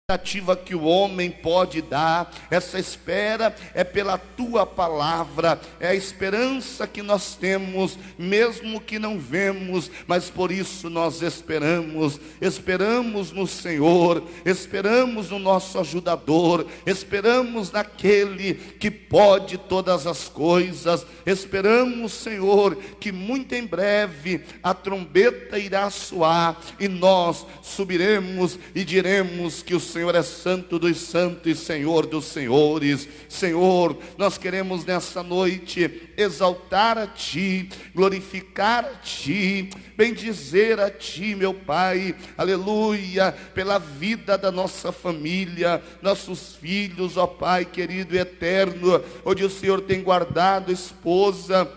expectativa que o homem pode dar. Essa espera é pela tua palavra, é a esperança que nós temos, mesmo que não vemos, mas por isso nós esperamos no Senhor, esperamos no nosso ajudador, esperamos naquele que pode todas as coisas, esperamos, Senhor, que muito em breve a trombeta irá soar e nós subiremos e diremos que o Senhor é santo dos santos e Senhor dos senhores. Senhor, nós queremos nessa noite exaltar a Ti, glorificar a Ti, bendizer a Ti, meu Pai, aleluia, pela vida da nossa família, nossos filhos, ó Pai querido e eterno, onde o Senhor tem guardado esposa,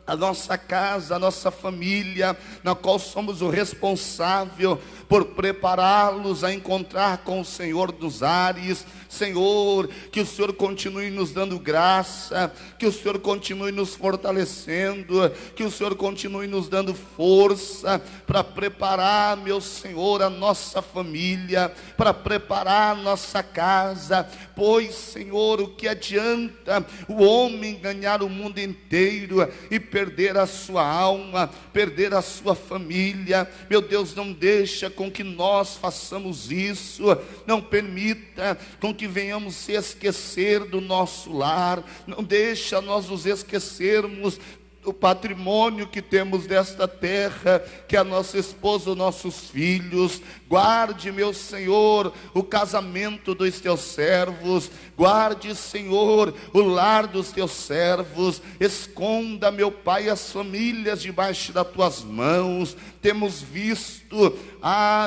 a nossa casa, a nossa família, na qual somos o responsável por prepará-los a encontrar com o Senhor dos ares. Senhor, que o Senhor continue nos dando graça, que o Senhor continue nos fortalecendo, que o Senhor continue nos dando força para preparar, meu Senhor, a nossa família, para preparar a nossa casa, pois, Senhor, o que adianta o homem ganhar o mundo inteiro e perder a sua alma, perder a sua família? Meu Deus, não deixa com que nós façamos isso, não permita com que venhamos se esquecer do nosso lar, não deixa nós nos esquecermos o patrimônio que temos desta terra, que é a nossa esposa, os nossos filhos. Guarde, meu Senhor, o casamento dos teus servos, guarde, Senhor, o lar dos teus servos, esconda, meu Pai, as famílias debaixo das tuas mãos. Temos visto,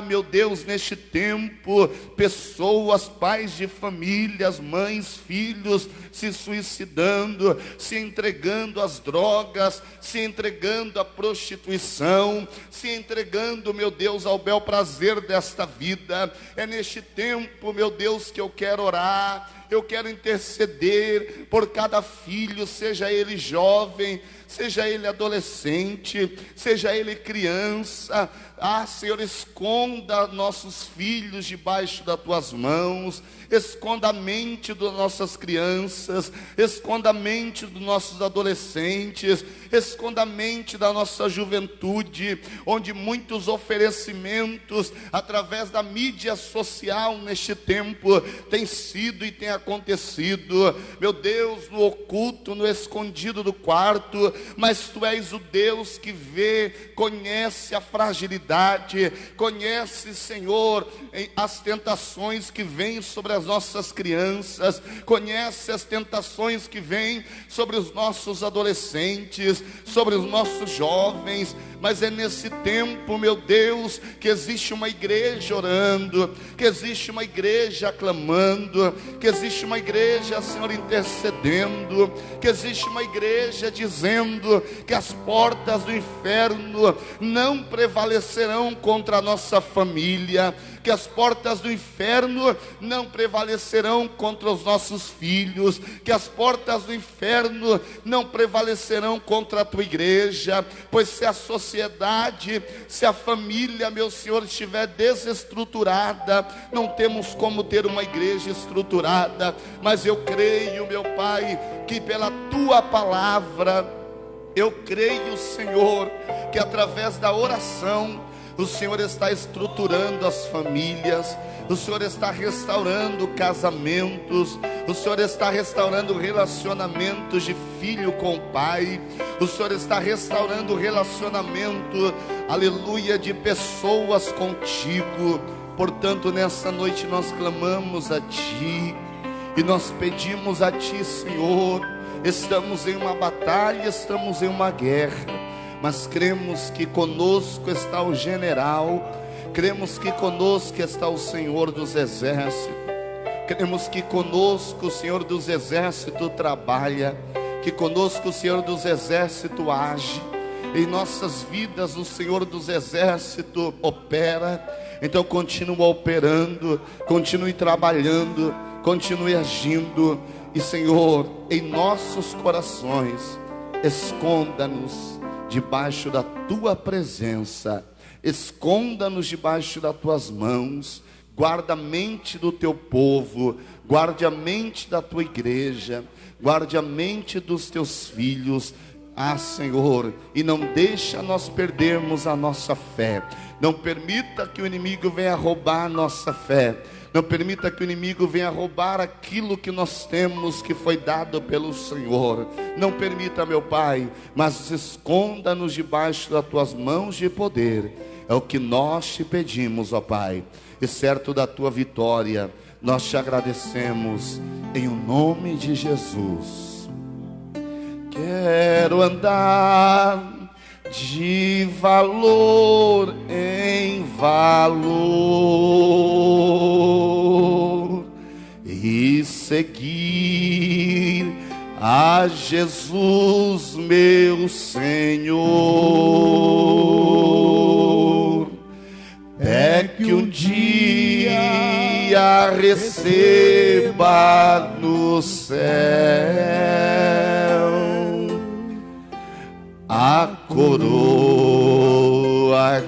meu Deus, neste tempo, pessoas, pais de famílias, mães, filhos, se suicidando, se entregando às drogas, se entregando à prostituição, se entregando, meu Deus, ao bel prazer desta vida. É neste tempo, meu Deus, que eu quero orar, eu quero interceder por cada filho, seja ele jovem, seja ele adolescente, seja ele criança. Senhor, esconda nossos filhos debaixo das tuas mãos, esconda a mente das nossas crianças, esconda a mente dos nossos adolescentes, esconda a mente da nossa juventude, onde muitos oferecimentos através da mídia social neste tempo tem sido e tem acontecido, meu Deus, no oculto, no escondido do quarto. Mas Tu és o Deus que vê, conhece a fragilidade, conhece, Senhor, as tentações que vêm sobre as nossas crianças, conhece as tentações que vêm sobre os nossos adolescentes, sobre os nossos jovens. Mas é nesse tempo, meu Deus, que existe uma igreja orando, que existe uma igreja clamando, que existe uma igreja, Senhor, intercedendo, que existe uma igreja dizendo que as portas do inferno não prevalecerão contra a nossa família, que as portas do inferno não prevalecerão contra os nossos filhos, que as portas do inferno não prevalecerão contra a Tua igreja, pois se a sociedade, se a família, meu Senhor, estiver desestruturada, não temos como ter uma igreja estruturada. Mas eu creio, meu Pai, que pela Tua palavra, eu creio, Senhor, que através da oração o Senhor está estruturando as famílias, o Senhor está restaurando casamentos, o Senhor está restaurando relacionamentos de filho com o pai, o Senhor está restaurando o relacionamento, aleluia, de pessoas contigo. Portanto, nessa noite nós clamamos a Ti e nós pedimos a Ti, Senhor. Estamos em uma batalha, estamos em uma guerra, mas cremos que conosco está o general, cremos que conosco está o Senhor dos exércitos, cremos que conosco o Senhor dos exércitos trabalha, que conosco o Senhor dos exércitos age, em nossas vidas o Senhor dos exércitos opera. Então continue operando, continue trabalhando, continue agindo, e Senhor, em nossos corações, esconda-nos debaixo da Tua presença, esconda-nos debaixo das Tuas mãos, guarda a mente do teu povo, guarde a mente da tua igreja, guarde a mente dos teus filhos, Senhor, e não deixa nós perdermos a nossa fé. Não permita que o inimigo venha roubar a nossa fé. Não permita que o inimigo venha roubar aquilo que nós temos, que foi dado pelo Senhor. Não permita, meu Pai, mas esconda-nos debaixo das tuas mãos de poder. É o que nós te pedimos, ó Pai. E certo da tua vitória, nós te agradecemos em o nome de Jesus. Quero andar de valor em valor e seguir a Jesus, meu Senhor, até que um dia receba no céu a coroa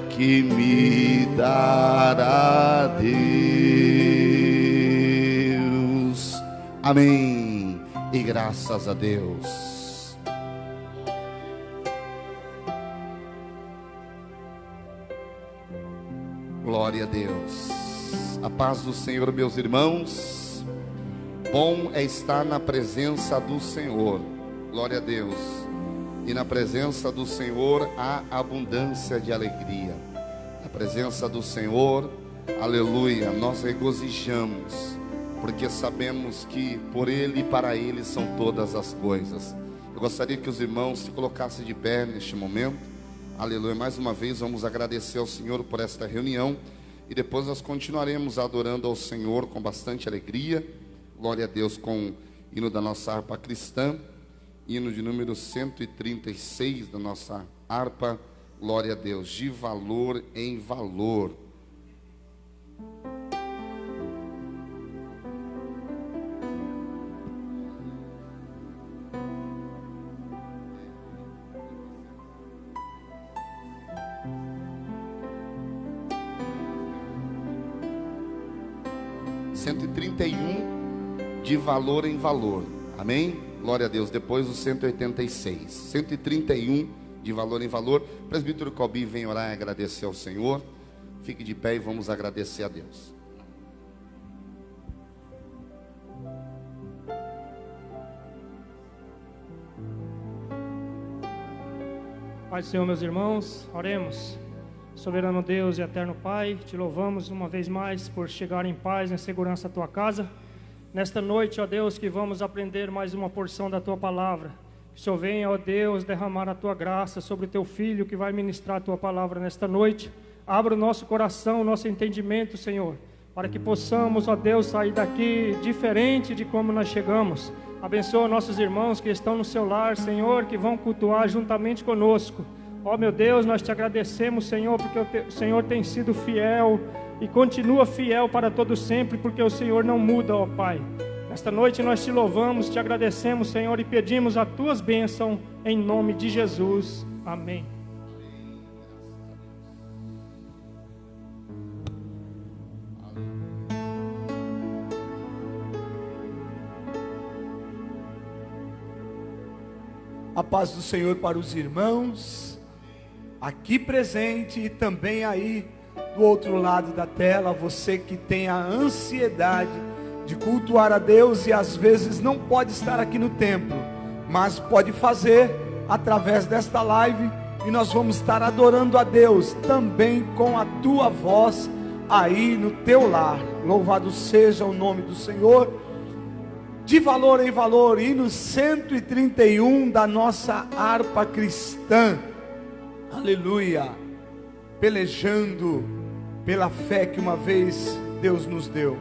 que me dará Deus. Amém. E graças a Deus. Glória a Deus. A paz do Senhor, meus irmãos. Bom é estar na presença do Senhor. Glória a Deus. E na presença do Senhor há abundância de alegria. Na presença do Senhor, aleluia, nós regozijamos, porque sabemos que por Ele e para Ele são todas as coisas. Eu gostaria que os irmãos se colocassem de pé neste momento. Aleluia, mais uma vez vamos agradecer ao Senhor por esta reunião. E depois nós continuaremos adorando ao Senhor com bastante alegria. Glória a Deus, com o hino da nossa harpa cristã. Hino de número 136 da nossa harpa. Glória a Deus, de valor em valor. De valor em valor. Amém? Glória a Deus. Depois o 186. 131 de valor em valor. O presbítero Cobi vem orar e agradecer ao Senhor. Fique de pé e vamos agradecer a Deus. Pai do Senhor, meus irmãos, oremos. Soberano Deus e eterno Pai, te louvamos uma vez mais por chegar em paz e em segurança à tua casa. Nesta noite, ó Deus, que vamos aprender mais uma porção da tua palavra. Que o Senhor venha, ó Deus, derramar a tua graça sobre o teu filho que vai ministrar a tua palavra nesta noite. Abra o nosso coração, o nosso entendimento, Senhor, para que possamos, ó Deus, sair daqui diferente de como nós chegamos. Abençoa nossos irmãos que estão no seu lar, Senhor, que vão cultuar juntamente conosco. Ó meu Deus, nós te agradecemos, Senhor, porque o Senhor tem sido fiel e continua fiel para todo sempre, porque o Senhor não muda, ó Pai. Nesta noite nós te louvamos, te agradecemos, Senhor, e pedimos as tuas bênçãos em nome de Jesus. Amém. A paz do Senhor para os irmãos aqui presente e também aí do outro lado da tela, você que tem a ansiedade de cultuar a Deus e às vezes não pode estar aqui no templo, mas pode fazer através desta live, e nós vamos estar adorando a Deus também com a tua voz aí no teu lar. Louvado seja o nome do Senhor. De valor em valor, hino 131 da nossa harpa cristã. Aleluia, pelejando pela fé que uma vez Deus nos deu.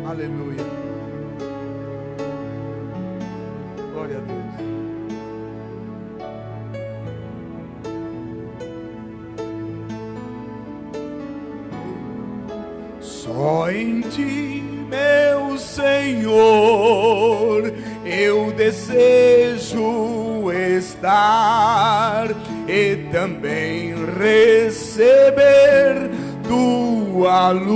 Aleluia, glória a Deus. Só em ti, meu Senhor, eu desejo estar, e também receber tua luz.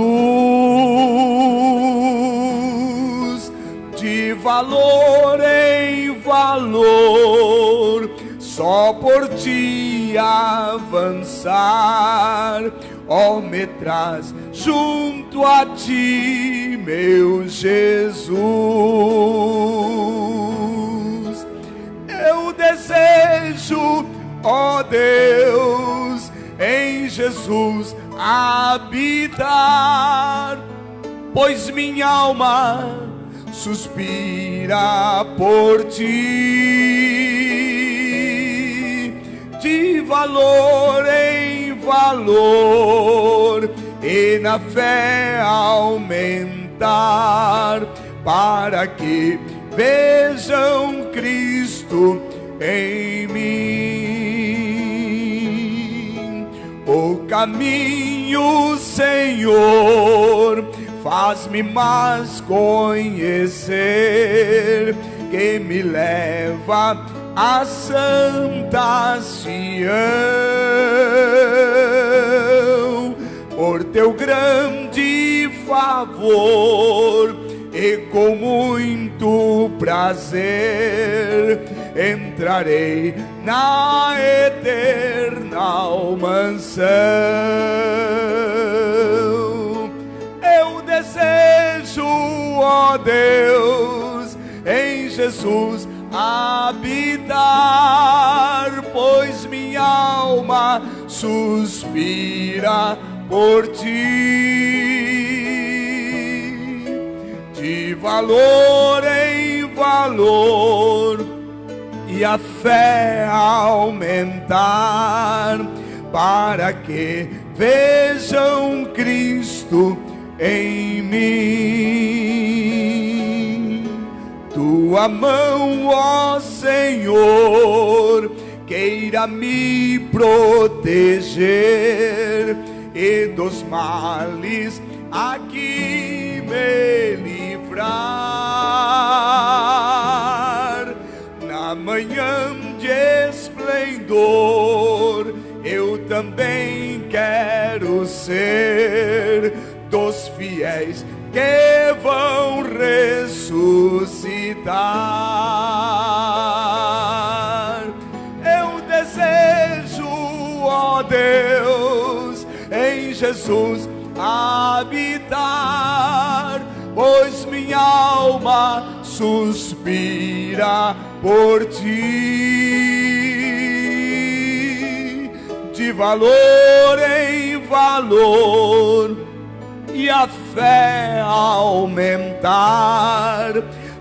De valor em valor, só por ti avançar, ó, me traz junto a ti, meu Jesus. Eu desejo, ó Deus, em Jesus habitar, pois minha alma suspira por ti. De valor em valor e na fé aumentar, para que vejam Cristo em mim. O caminho, Senhor, faz-me mais conhecer, que me leva a santa Sião. Por teu grande favor e com muito prazer, entrarei na eterna mansão. Eu desejo, ó Deus, em Jesus habitar, pois minha alma suspira por ti. De valor em valor e a fé aumentar, para que vejam Cristo em mim. Tua mão, ó Senhor, queira me proteger e dos males aqui me livrar. Na manhã de esplendor eu também quero ser dos fiéis que vão ressuscitar. Eu desejo, ó Deus, em Jesus habitar, pois minha alma suspira por ti. De valor em valor e a fé aumentar,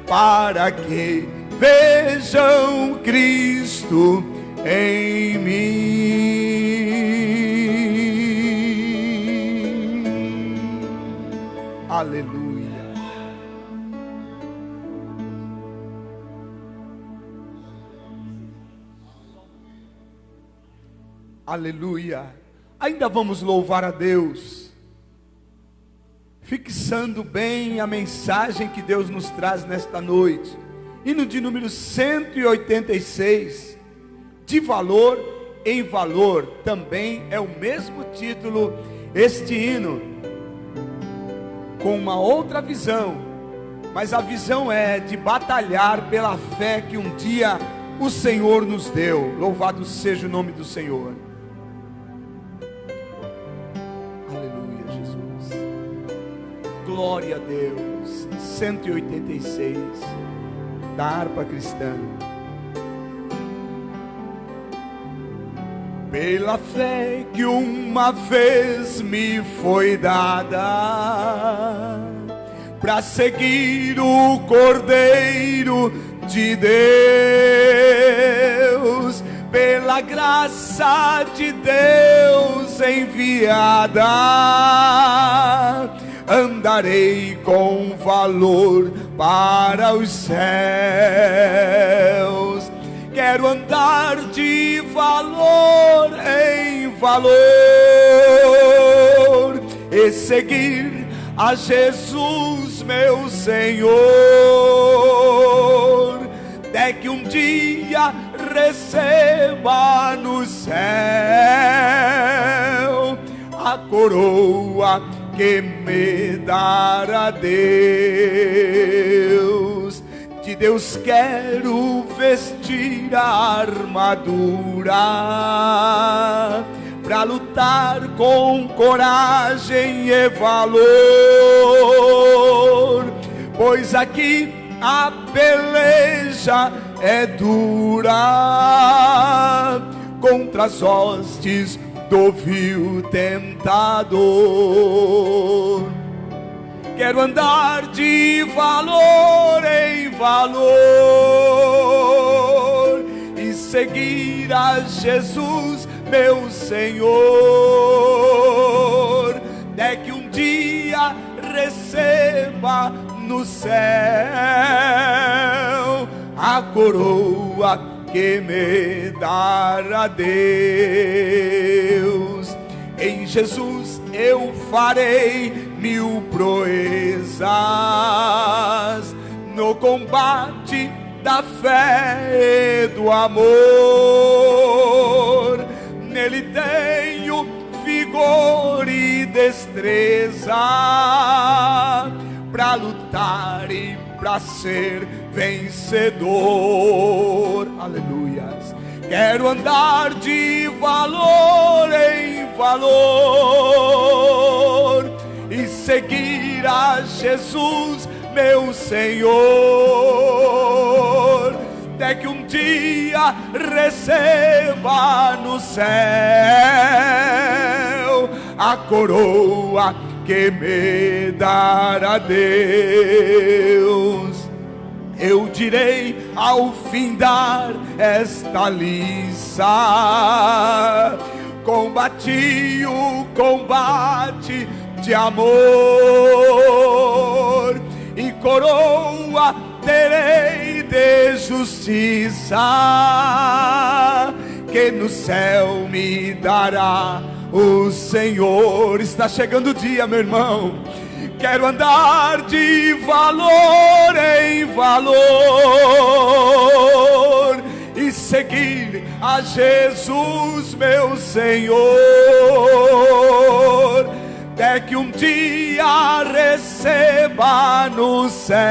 para que vejam Cristo em mim. Aleluia. Aleluia. Ainda vamos louvar a Deus, fixando bem a mensagem que Deus nos traz nesta noite. Hino de número 186, de valor em valor, também é o mesmo título, este hino, com uma outra visão, mas a visão é de batalhar pela fé que um dia o Senhor nos deu. Louvado seja o nome do Senhor. Aleluia, Jesus. Glória a Deus. 186 da harpa cristã. Pela fé que uma vez me foi dada, para seguir o Cordeiro de Deus, pela graça de Deus enviada, andarei com valor para os céus. Quero andar de valor em valor e seguir a Jesus, meu Senhor, até que um dia receba no céu a coroa que me dará Deus. De Deus quero vestir a armadura pra lutar com coragem e valor, pois aqui a peleja é dura contra as hostes do vil tentador. Quero andar de valor em valor e seguir a Jesus, meu Senhor, até que um dia receba no céu a coroa que me dará Deus. Em Jesus eu farei 1000 proezas no combate da fé e do amor. Nele tenho vigor e destreza pra lutar e pra ser vencedor. Aleluias. Quero andar de valor em valor e seguir a Jesus, meu Senhor, até que um dia receba no céu a coroa que me dará Deus. Eu direi ao findar esta liça: combati o combate de amor, e coroa terei de justiça, que no céu me dará o Senhor. Está chegando o dia, meu irmão. Quero andar de valor em valor e seguir a Jesus, meu Senhor, até que um dia receba no céu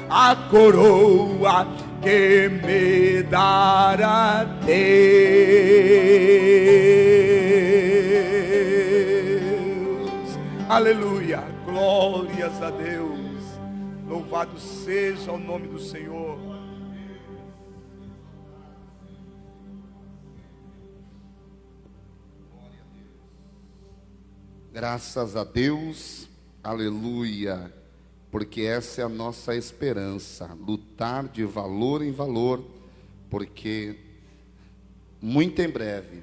a coroa que me dará Deus. Aleluia, glórias a Deus. Louvado seja o nome do Senhor. Graças a Deus, aleluia, porque essa é a nossa esperança, lutar de valor em valor, porque muito em breve,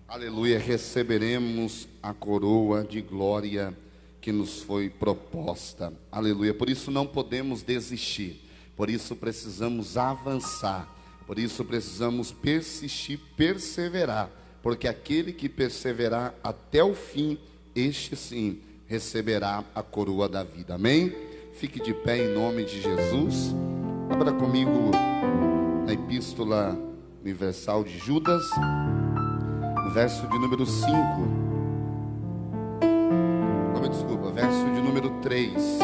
aleluia, receberemos a coroa de glória que nos foi proposta, aleluia. Por isso não podemos desistir, por isso precisamos avançar, por isso precisamos persistir, perseverar, porque aquele que perseverar até o fim, este sim receberá a coroa da vida, amém? Fique de pé em nome de Jesus. Abra comigo na Epístola Universal de Judas, no verso de número 5. Desculpa, verso de número 3.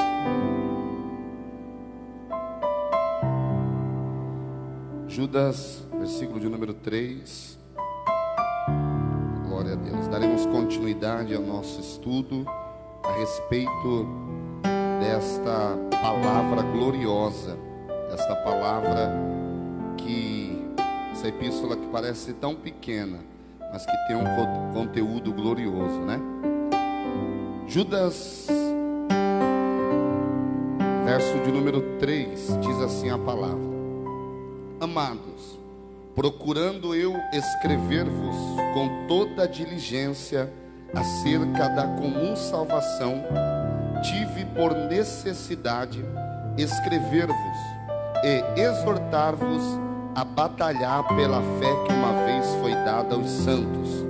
Judas, versículo de número 3. Glória a Deus. Daremos continuidade ao nosso estudo a respeito desta palavra gloriosa, desta palavra essa epístola que parece tão pequena, mas que tem um conteúdo glorioso, né? Judas, verso de número 3, diz assim a palavra: Amados, procurando eu escrever-vos com toda a diligência acerca da comum salvação, tive por necessidade escrever-vos e exortar-vos a batalhar pela fé que uma vez foi dada aos santos,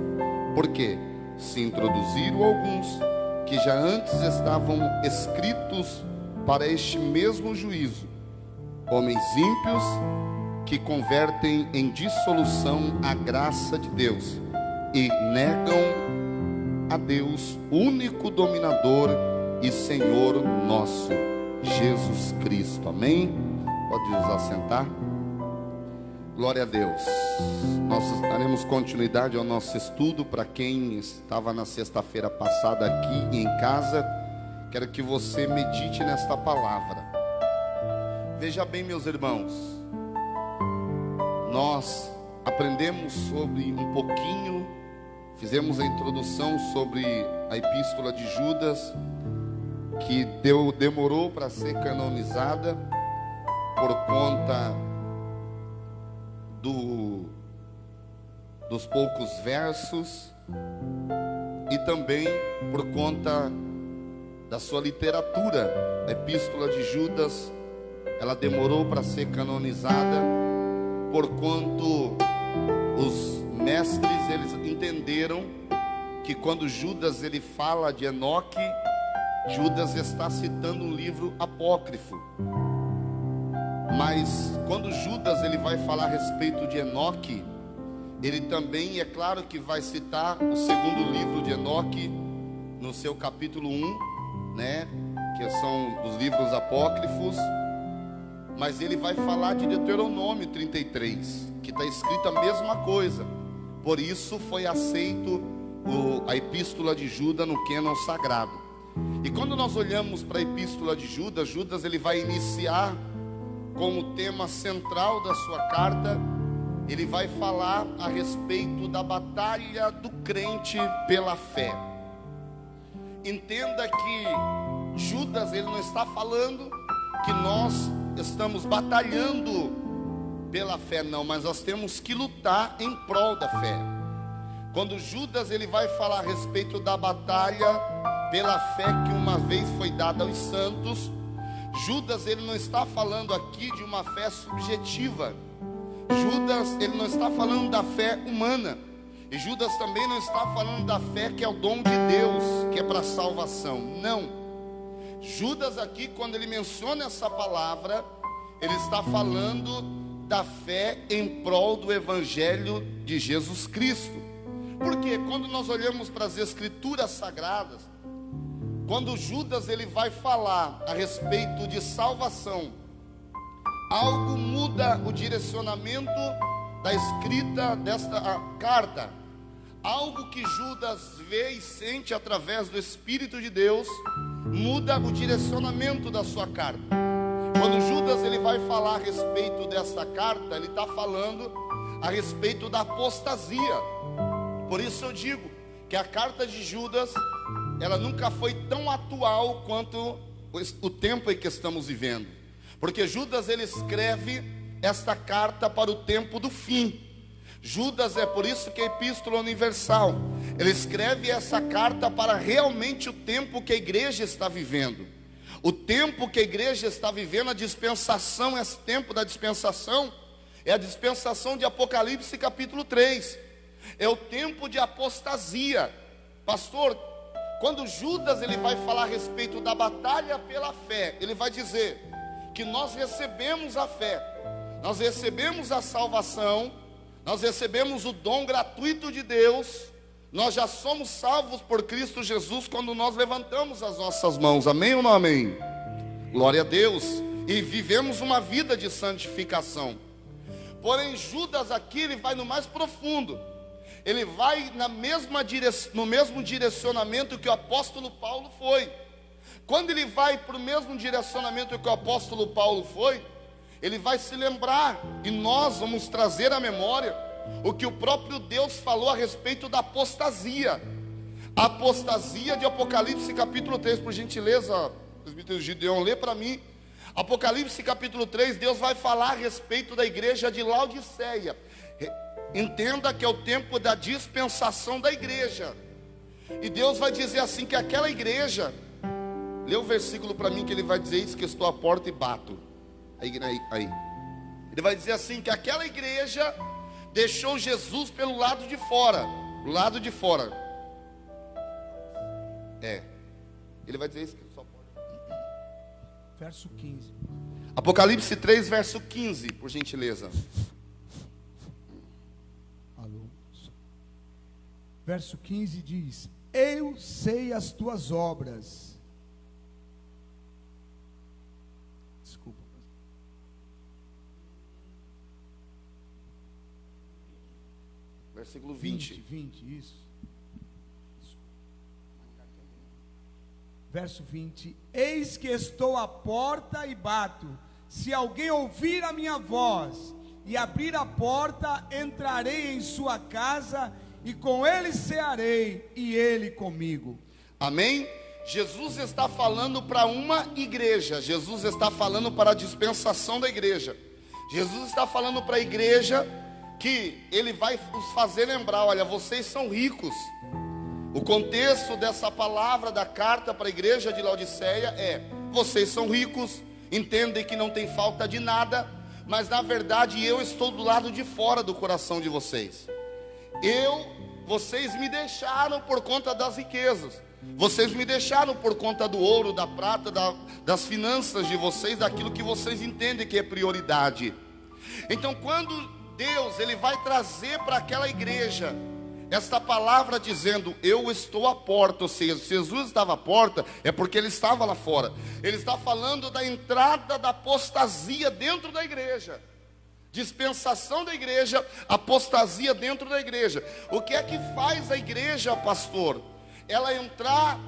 porque se introduziram alguns que já antes estavam escritos para este mesmo juízo, homens ímpios que convertem em dissolução a graça de Deus e negam a Deus, único dominador e Senhor nosso, Jesus Cristo. Amém? Pode nos assentar. Glória a Deus. Nós daremos continuidade ao nosso estudo. Para quem estava na sexta-feira passada aqui em casa, quero que você medite nesta palavra. Veja bem, meus irmãos, nós aprendemos sobre um pouquinho, fizemos a introdução sobre a epístola de Judas, que demorou para ser canonizada por conta dos poucos versos e também por conta da sua literatura. A epístola de Judas, ela demorou para ser canonizada porquanto os mestres, eles entenderam que quando Judas ele fala de Enoque, Judas está citando um livro apócrifo. Mas quando Judas ele vai falar a respeito de Enoque, ele também, é claro que vai citar o segundo livro de Enoque no seu capítulo 1, né, que são os livros apócrifos. Mas ele vai falar de Deuteronômio 33, que está escrito a mesma coisa. Por isso foi aceito a epístola de Judas no cânon sagrado. E quando nós olhamos para a epístola de Judas, Judas ele vai iniciar com o tema central da sua carta. Ele vai falar a respeito da batalha do crente pela fé. Entenda que Judas ele não está falando que nós estamos batalhando pela fé, não, mas nós temos que lutar em prol da fé. Quando Judas ele vai falar a respeito da batalha pela fé que uma vez foi dada aos santos, Judas ele não está falando aqui de uma fé subjetiva. Judas ele não está falando da fé humana. E Judas também não está falando da fé que é o dom de Deus, que é para salvação. Não. Judas aqui, quando ele menciona essa palavra, ele está falando da fé em prol do Evangelho de Jesus Cristo. Porque quando nós olhamos para as Escrituras Sagradas, quando Judas ele vai falar a respeito de salvação, algo muda o direcionamento da escrita desta carta. Algo que Judas vê e sente através do Espírito de Deus muda o direcionamento da sua carta. Quando Judas ele vai falar a respeito dessa carta, ele está falando a respeito da apostasia. Por isso eu digo que a carta de Judas, ela nunca foi tão atual quanto o tempo em que estamos vivendo. Porque Judas ele escreve esta carta para o tempo do fim. Judas, é por isso que é epístola universal. Ele escreve essa carta para realmente o tempo que a igreja está vivendo. O tempo que a igreja está vivendo, a dispensação, esse tempo da dispensação, é a dispensação de Apocalipse capítulo 3. É o tempo de apostasia. Pastor, quando Judas ele vai falar a respeito da batalha pela fé, ele vai dizer que nós recebemos a fé, nós recebemos a salvação, nós recebemos o dom gratuito de Deus, nós já somos salvos por Cristo Jesus quando nós levantamos as nossas mãos, amém ou não amém? Glória a Deus, e vivemos uma vida de santificação. Porém Judas aqui ele vai no mais profundo, ele vai no mesmo direcionamento que o apóstolo Paulo foi. Quando ele vai para o mesmo direcionamento que o apóstolo Paulo foi, ele vai se lembrar, e nós vamos trazer à memória o que o próprio Deus falou a respeito da apostasia. A apostasia de Apocalipse capítulo 3, por gentileza, presbítero Gideon, lê para mim. Apocalipse capítulo 3, Deus vai falar a respeito da igreja de Laodiceia. Entenda que é o tempo da dispensação da igreja. E Deus vai dizer assim que aquela igreja, lê o versículo para mim que ele vai dizer isso, que estou à porta e bato. Aí. Ele vai dizer assim que aquela igreja deixou Jesus pelo lado de fora. O lado de fora. Ele vai dizer isso que só pode. Verso 15. Apocalipse 3, verso 15, por gentileza. Alô. Verso 15 diz: eu sei as tuas obras. Desculpa. Versículo 20. 20, isso. Verso 20: eis que estou à porta e bato. Se alguém ouvir a minha voz e abrir a porta, entrarei em sua casa e com ele cearei e ele comigo. Amém? Jesus está falando para uma igreja. Jesus está falando para a dispensação da igreja. Jesus está falando para a igreja que ele vai os fazer lembrar: olha, vocês são ricos. O contexto dessa palavra da carta para a igreja de Laodiceia é: vocês são ricos, entendem que não tem falta de nada, mas na verdade eu estou do lado de fora do coração de vocês. Vocês me deixaram por conta das riquezas, vocês me deixaram por conta do ouro, da prata, das finanças de vocês, daquilo que vocês entendem que é prioridade. Então quando Deus ele vai trazer para aquela igreja esta palavra dizendo: eu estou à porta, ou seja, se Jesus estava à porta, é porque ele estava lá fora. Ele está falando da entrada da apostasia dentro da igreja, dispensação da igreja, apostasia dentro da igreja. O que é que faz a igreja, pastor? Ela entrar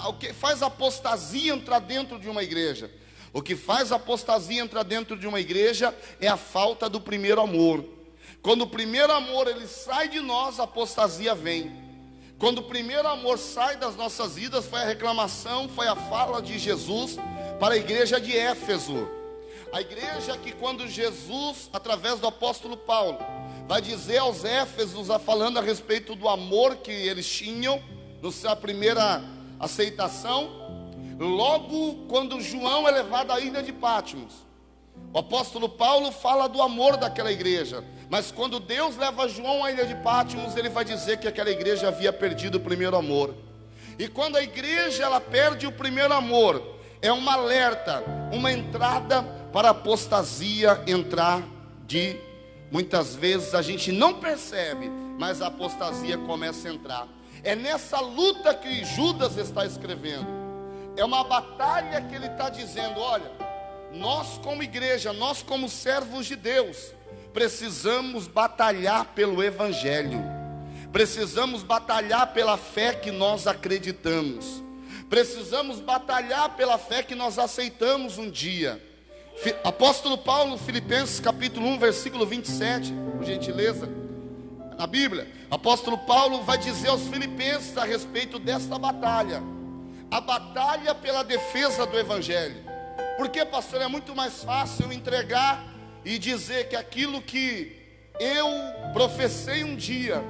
o que faz a apostasia entrar dentro de uma igreja? O que faz a apostasia entrar dentro de uma igreja é a falta do primeiro amor. Quando o primeiro amor ele sai de nós, a apostasia vem. Quando o primeiro amor sai das nossas vidas, foi a reclamação, foi a fala de Jesus para a igreja de Éfeso. A igreja que quando Jesus, através do apóstolo Paulo, vai dizer aos Éfesos, falando a respeito do amor que eles tinham, na sua primeira aceitação, logo quando João é levado à ilha de Patmos, o apóstolo Paulo fala do amor daquela igreja. Mas quando Deus leva João à ilha de Patmos, ele vai dizer que aquela igreja havia perdido o primeiro amor. E quando a igreja ela perde o primeiro amor, é um alerta, uma entrada para a apostasia entrar de... Muitas vezes a gente não percebe, mas a apostasia começa a entrar. É nessa luta que Judas está escrevendo. É uma batalha que ele está dizendo: olha, nós como igreja, nós como servos de Deus, precisamos batalhar pelo evangelho. Precisamos batalhar pela fé que nós acreditamos. Precisamos batalhar pela fé que nós aceitamos um dia. Apóstolo Paulo, Filipenses capítulo 1, versículo 27, por gentileza. Na Bíblia, apóstolo Paulo vai dizer aos filipenses a respeito desta batalha. A batalha pela defesa do evangelho. Porque, pastor, é muito mais fácil eu entregar e dizer que aquilo que eu professei um dia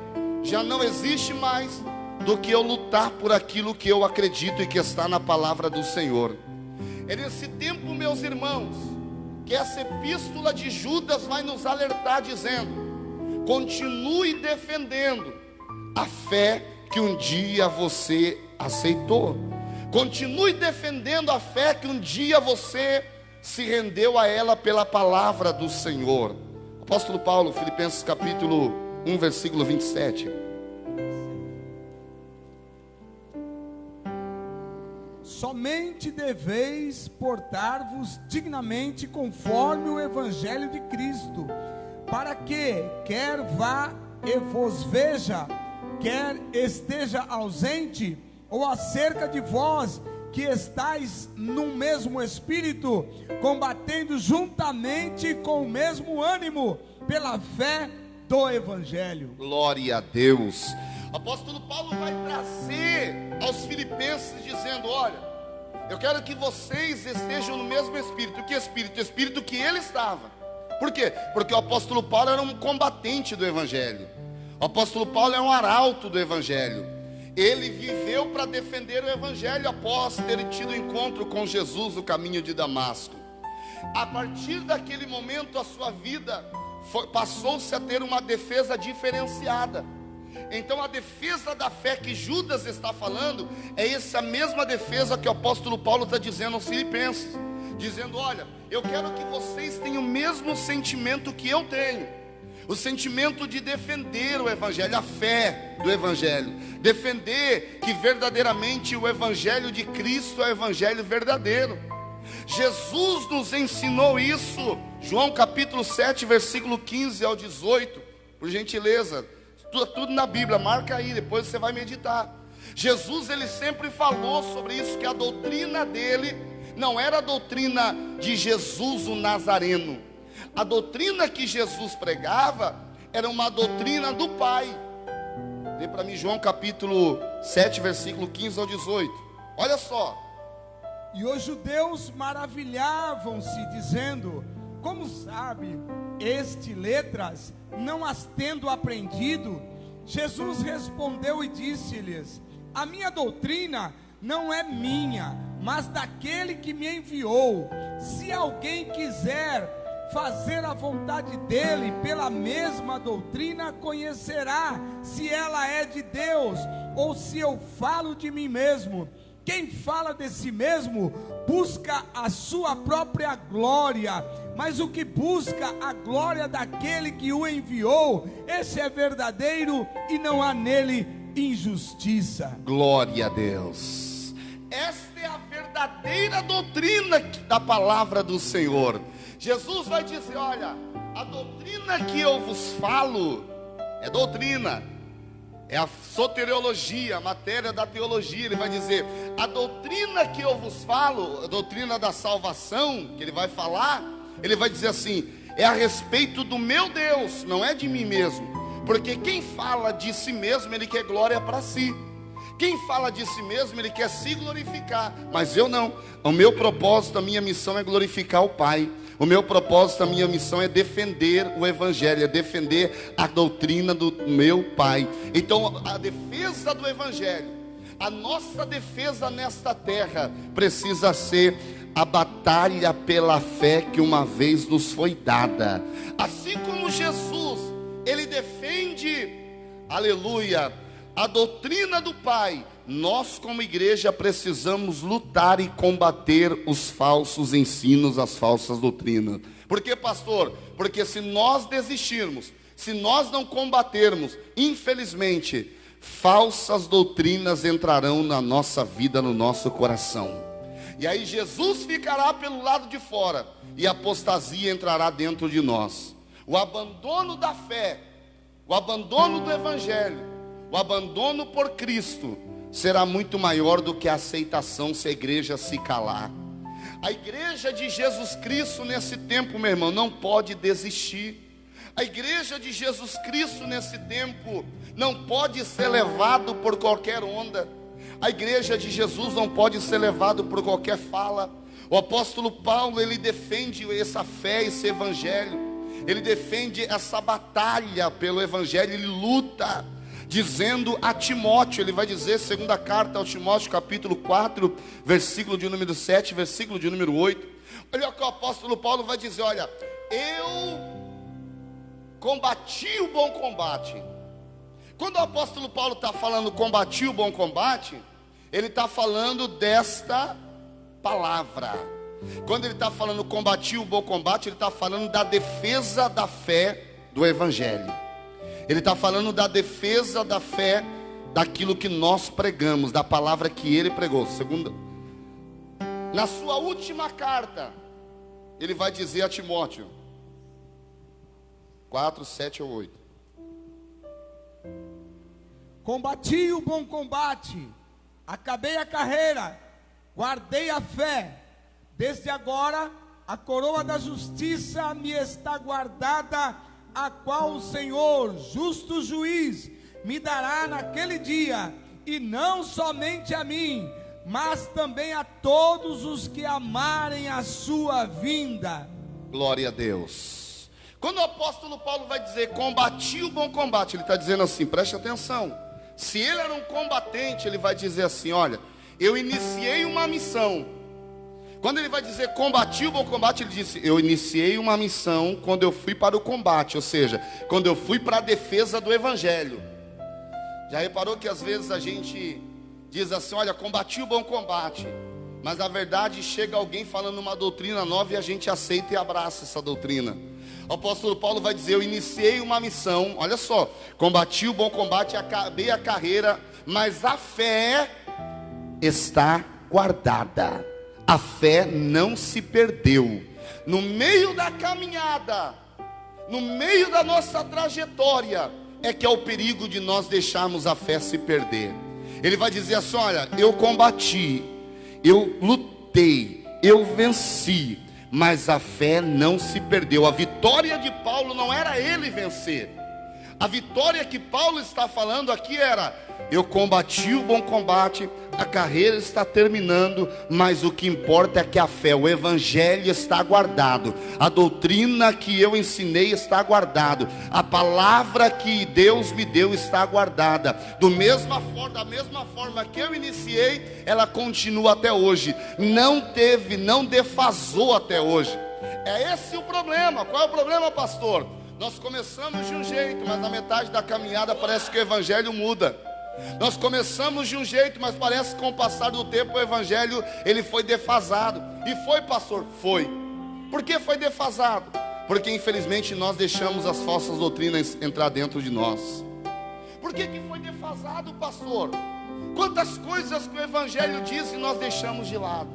já não existe mais, do que eu lutar por aquilo que eu acredito e que está na palavra do Senhor. É nesse tempo, meus irmãos, que essa epístola de Judas vai nos alertar dizendo: continue defendendo a fé que um dia você aceitou. Continue defendendo a fé que um dia você se rendeu a ela pela palavra do Senhor. Apóstolo Paulo, Filipenses capítulo 1, versículo 27. Somente deveis portar-vos dignamente conforme o evangelho de Cristo, para que, quer vá e vos veja, quer esteja ausente, ou acerca de vós, que estáis no mesmo espírito, combatendo juntamente com o mesmo ânimo, pela fé do evangelho. Glória a Deus. O apóstolo Paulo vai trazer aos filipenses dizendo: olha, eu quero que vocês estejam no mesmo espírito. Que espírito? O espírito que ele estava. Por quê? Porque o apóstolo Paulo era um combatente do evangelho. O apóstolo Paulo é um arauto do evangelho. Ele viveu para defender o evangelho após ter tido encontro com Jesus no caminho de Damasco. A partir daquele momento a sua vida passou-se a ter uma defesa diferenciada. Então a defesa da fé que Judas está falando é essa mesma defesa que o apóstolo Paulo está dizendo aos filipenses, dizendo: olha, eu quero que vocês tenham o mesmo sentimento que eu tenho, o sentimento de defender o Evangelho, a fé do Evangelho, defender que verdadeiramente o Evangelho de Cristo é o Evangelho verdadeiro. Jesus nos ensinou isso, João capítulo 7, versículo 15 ao 18, por gentileza, tudo na Bíblia, marca aí, depois você vai meditar. Jesus, ele sempre falou sobre isso, que a doutrina dele não era a doutrina de Jesus o Nazareno. A doutrina que Jesus pregava era uma doutrina do Pai. Dê para mim João capítulo 7, versículo 15 ao 18. Olha só. E os judeus maravilhavam-se, dizendo: como sabe este letras, não as tendo aprendido? Jesus respondeu e disse-lhes: a minha doutrina não é minha, mas daquele que me enviou. Se alguém quiser fazer a vontade dele, pela mesma doutrina conhecerá se ela é de Deus, ou se eu falo de mim mesmo. Quem fala de si mesmo busca a sua própria glória, mas o que busca a glória daquele que o enviou, esse é verdadeiro e não há nele injustiça. Glória a Deus. Esta é a verdadeira doutrina da palavra do Senhor. Jesus vai dizer: olha, a doutrina que eu vos falo é doutrina, é a soteriologia, a matéria da teologia. Ele vai dizer: a doutrina que eu vos falo, a doutrina da salvação, que ele vai falar, ele vai dizer assim: é a respeito do meu Deus, não é de mim mesmo. Porque quem fala de si mesmo, ele quer glória para si. Quem fala de si mesmo, ele quer se glorificar. Mas eu não. O meu propósito, a minha missão é glorificar o Pai. O meu propósito, a minha missão é defender o Evangelho, é defender a doutrina do meu Pai. Então, a defesa do Evangelho, a nossa defesa nesta terra, precisa ser a batalha pela fé que uma vez nos foi dada. Assim como Jesus, ele defende, aleluia, a doutrina do Pai, nós como igreja precisamos lutar e combater os falsos ensinos, as falsas doutrinas. Por que, pastor? Porque se nós desistirmos, se nós não combatermos, infelizmente, falsas doutrinas entrarão na nossa vida, no nosso coração. E aí Jesus ficará pelo lado de fora e a apostasia entrará dentro de nós. O abandono da fé, o abandono do Evangelho, o abandono por Cristo será muito maior do que a aceitação se a igreja se calar. A igreja de Jesus Cristo nesse tempo, meu irmão, não pode desistir. A igreja de Jesus Cristo nesse tempo não pode ser levado por qualquer onda. A igreja de Jesus não pode ser levado por qualquer fala. O apóstolo Paulo, ele defende essa fé, esse evangelho. Ele defende essa batalha pelo Evangelho, ele luta, dizendo a Timóteo, ele vai dizer, segunda carta ao Timóteo, capítulo 4, versículo de número 7, versículo de número 8. Olha o que o apóstolo Paulo vai dizer: olha, eu combati o bom combate. Quando o apóstolo Paulo está falando combati o bom combate, ele está falando desta palavra. Quando ele está falando combati o bom combate, ele está falando da defesa da fé do Evangelho. Ele está falando da defesa da fé, daquilo que nós pregamos, da palavra que ele pregou. Segundo, na sua última carta, ele vai dizer a Timóteo, 4, 7 ou 8. Combati o bom combate, acabei a carreira, guardei a fé. Desde agora, a coroa da justiça me está guardada, a qual o Senhor, justo juiz, me dará naquele dia, e não somente a mim, mas também a todos os que amarem a sua vinda. Glória a Deus. Quando o apóstolo Paulo vai dizer combati o bom combate, ele está dizendo assim, preste atenção. Se ele era um combatente, ele vai dizer assim: olha, eu iniciei uma missão. Quando ele vai dizer combati o bom combate, ele disse: eu iniciei uma missão quando eu fui para o combate, ou seja, quando eu fui para a defesa do Evangelho. Já reparou que às vezes a gente diz assim: olha, combati o bom combate, Mas na verdade chega alguém falando uma doutrina nova e a gente aceita e abraça essa doutrina. O apóstolo Paulo vai dizer: eu iniciei uma missão, olha só, combati o bom combate, acabei a carreira, mas a fé está guardada. A fé não se perdeu. No meio da caminhada, no meio da nossa trajetória, é que é o perigo de nós deixarmos a fé se perder. Ele vai dizer assim: olha, eu combati, eu lutei, eu venci, mas a fé não se perdeu. A vitória de Paulo não era ele vencer. A vitória que Paulo está falando aqui era: eu combati o bom combate, a carreira está terminando, mas o que importa é que a fé, o evangelho está guardado, a doutrina que eu ensinei está guardado, a palavra que Deus me deu está guardada. Da mesma forma que eu iniciei, ela continua até hoje. Não defasou até hoje. É esse o problema. Qual é o problema, pastor? Nós começamos de um jeito, mas na metade da caminhada parece que o evangelho muda. Nós começamos de um jeito, mas parece que com o passar do tempo o evangelho ele foi defasado. E foi, pastor? Foi. Por que foi defasado? Porque infelizmente nós deixamos as falsas doutrinas entrar dentro de nós. Por que foi defasado, pastor? Quantas coisas que o evangelho diz e nós deixamos de lado.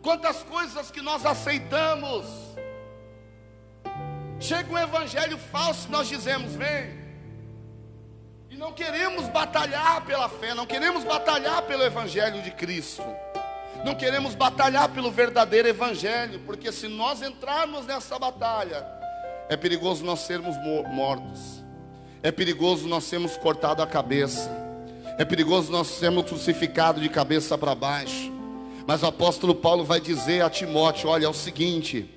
Quantas coisas que nós aceitamos. Chega um evangelho falso e nós dizemos: vem. E não queremos batalhar pela fé, não queremos batalhar pelo evangelho de Cristo, não queremos batalhar pelo verdadeiro evangelho, porque se nós entrarmos nessa batalha, é perigoso nós sermos mortos, é perigoso nós sermos cortados a cabeça, é perigoso nós sermos crucificados de cabeça para baixo. Mas o apóstolo Paulo vai dizer a Timóteo: olha, é o seguinte,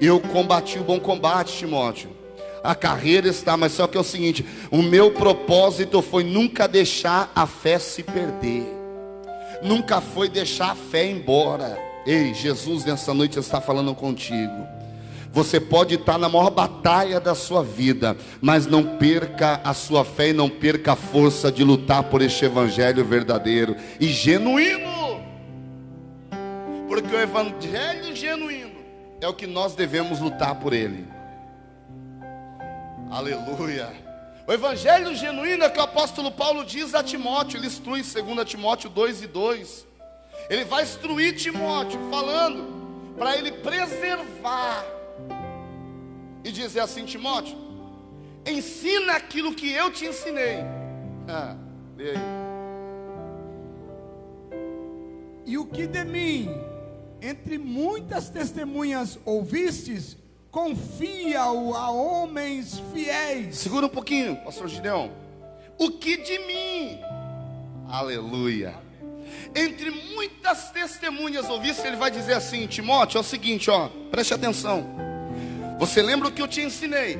eu combati o bom combate, Timóteo, a carreira está, mas só que é o seguinte, o meu propósito foi nunca deixar a fé se perder, nunca foi deixar a fé embora. Ei, Jesus nessa noite está falando contigo. Você pode estar na maior batalha da sua vida, mas não perca a sua fé e não perca a força de lutar por este evangelho verdadeiro e genuíno, porque o evangelho genuíno é o que nós devemos lutar por ele. Aleluia. O evangelho genuíno é que o apóstolo Paulo diz a Timóteo. Ele instrui 2 Timóteo 2:2. Ele vai instruir Timóteo falando para ele preservar e dizer assim: Timóteo, ensina aquilo que eu te ensinei. Lê aí. E o que de mim, entre muitas testemunhas ouvistes, confia-o a homens fiéis. Segura um pouquinho, pastor Gideão. O que de mim? Aleluia. Entre muitas testemunhas ouviste, ele vai dizer assim: Timóteo, é o seguinte, ó, preste atenção. Você lembra o que eu te ensinei?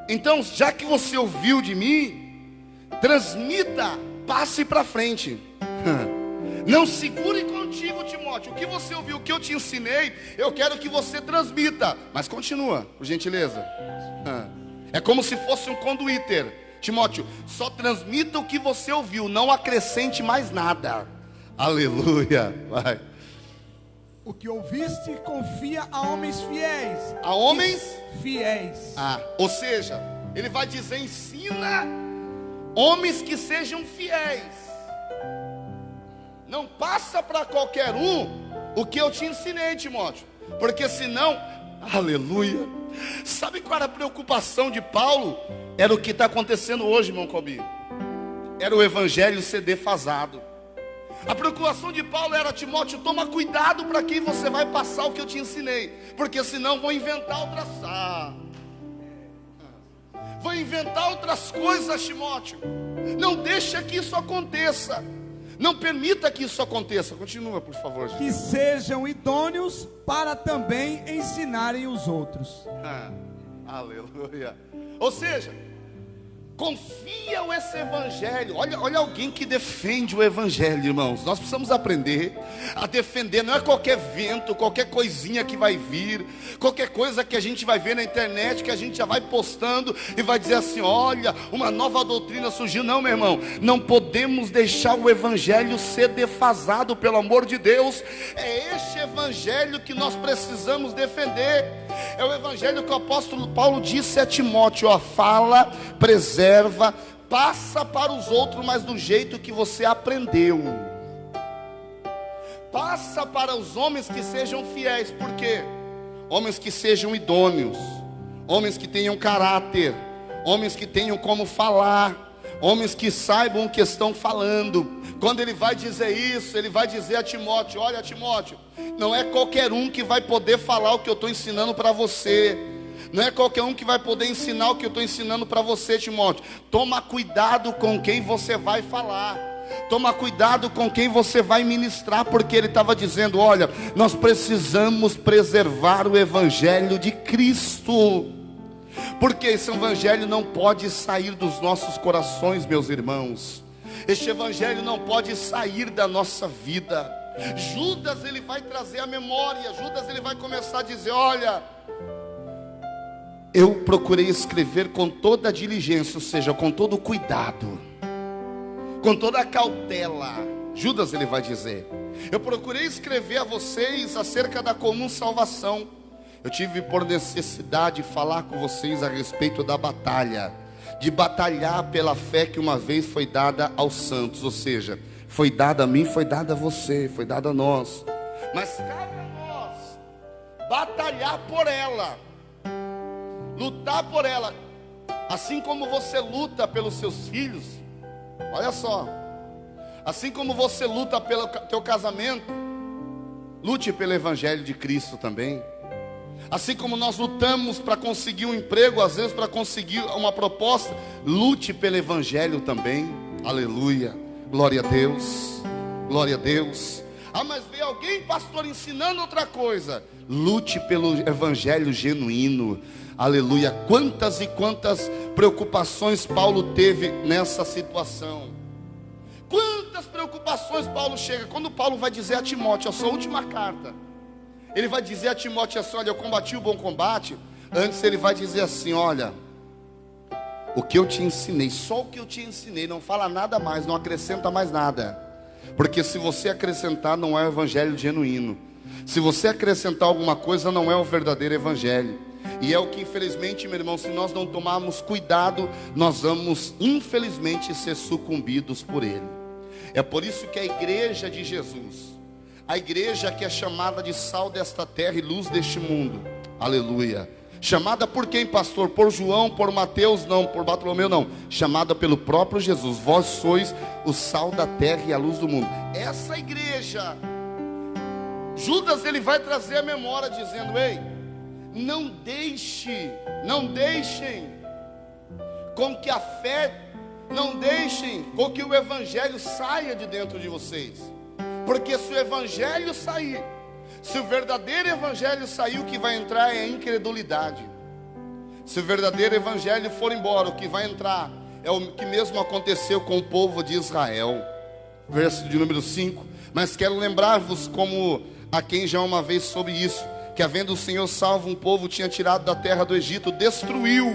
Então, já que você ouviu de mim, transmita, passe para frente. Não segure contigo, Timóteo. O que você ouviu, o que eu te ensinei, eu quero que você transmita. Mas continua, por gentileza. É como se fosse um conduíter. Timóteo, só transmita o que você ouviu, não acrescente mais nada. Aleluia. Vai. O que ouviste, confia a homens fiéis. A homens fiéis. Ou seja, ele vai dizer: ensina homens que sejam fiéis. Não passa para qualquer um o que eu te ensinei, Timóteo, porque senão, aleluia. Sabe qual era a preocupação de Paulo? Era o que está acontecendo hoje, irmão Cobi. Era o evangelho ser defasado. A preocupação de Paulo era: Timóteo, toma cuidado para quem você vai passar o que eu te ensinei, porque senão vou inventar outras coisas, Timóteo. Não deixa que isso aconteça. Não permita que isso aconteça. Continua, por favor, gente. Que sejam idôneos para também ensinarem os outros. Aleluia. Ou seja, Confia esse evangelho. Olha alguém que defende o evangelho, irmãos. Nós precisamos aprender a defender. Não é qualquer vento, qualquer coisinha que vai vir, qualquer coisa que a gente vai ver na internet, que a gente já vai postando e vai dizer assim: olha, uma nova doutrina surgiu. Não, meu irmão, não podemos deixar o evangelho ser defasado, pelo amor de Deus. É este evangelho que nós precisamos defender. É o evangelho que o apóstolo Paulo disse a Timóteo: ó, fala, preserva, passa para os outros, mas do jeito que você aprendeu. Passa para os homens que sejam fiéis. Por quê? Homens que sejam idôneos, homens que tenham caráter, homens que tenham como falar, homens que saibam o que estão falando. Quando ele vai dizer isso, ele vai dizer a Timóteo: olha, Timóteo, não é qualquer um que vai poder falar o que eu estou ensinando para você. Não é qualquer um que vai poder ensinar o que eu estou ensinando para você, Timóteo. Toma cuidado com quem você vai falar. Toma cuidado com quem você vai ministrar. Porque ele estava dizendo: olha, nós precisamos preservar o evangelho de Cristo. Porque esse evangelho não pode sair dos nossos corações, meus irmãos. Este evangelho não pode sair da nossa vida. Judas, ele vai trazer a memória. Judas, ele vai começar a dizer: olha, eu procurei escrever com toda a diligência, ou seja, com todo o cuidado, com toda a cautela. Judas, ele vai dizer: eu procurei escrever a vocês acerca da comum salvação. Eu tive por necessidade de falar com vocês a respeito da batalha, de batalhar pela fé que uma vez foi dada aos santos. Ou seja, foi dada a mim, foi dada a você, foi dada a nós. Mas cabe a nós batalhar por ela, lutar por ela. Assim como você luta pelos seus filhos, olha só, assim como você luta pelo teu casamento, lute pelo evangelho de Cristo também. Assim como nós lutamos para conseguir um emprego, às vezes para conseguir uma proposta, lute pelo evangelho também. Aleluia, glória a Deus, glória a Deus. Ah, mas vê alguém, pastor, ensinando outra coisa. Lute pelo evangelho genuíno. Aleluia. Quantas e quantas preocupações Paulo teve nessa situação. Quantas preocupações Paulo chega. Quando Paulo vai dizer a Timóteo, a sua última carta, ele vai dizer a Timóteo assim: olha, eu combati o bom combate. Antes ele vai dizer assim: olha, o que eu te ensinei, só o que eu te ensinei, não fala nada mais, não acrescenta mais nada. Porque se você acrescentar, não é o evangelho genuíno. Se você acrescentar alguma coisa, não é o verdadeiro evangelho. E é o que, infelizmente, meu irmão, se nós não tomarmos cuidado, nós vamos, infelizmente, ser sucumbidos por ele. É por isso que a igreja de Jesus, a igreja que é chamada de sal desta terra e luz deste mundo, aleluia, chamada por quem, pastor? Por João, por Mateus? Não, por Bartolomeu? Não, chamada pelo próprio Jesus. Vós sois o sal da terra e a luz do mundo. Essa igreja, Judas, ele vai trazer a memória dizendo: ei, não deixem com que a fé, não deixem com que o evangelho saia de dentro de vocês. Porque se o evangelho sair, se o verdadeiro evangelho sair, o que vai entrar é a incredulidade. Se o verdadeiro evangelho for embora, o que vai entrar é o que mesmo aconteceu com o povo de Israel. Verso de número 5. Mas quero lembrar-vos, como a quem já uma vez soube isso, que havendo o Senhor salvo um povo, tinha tirado da terra do Egito, destruiu.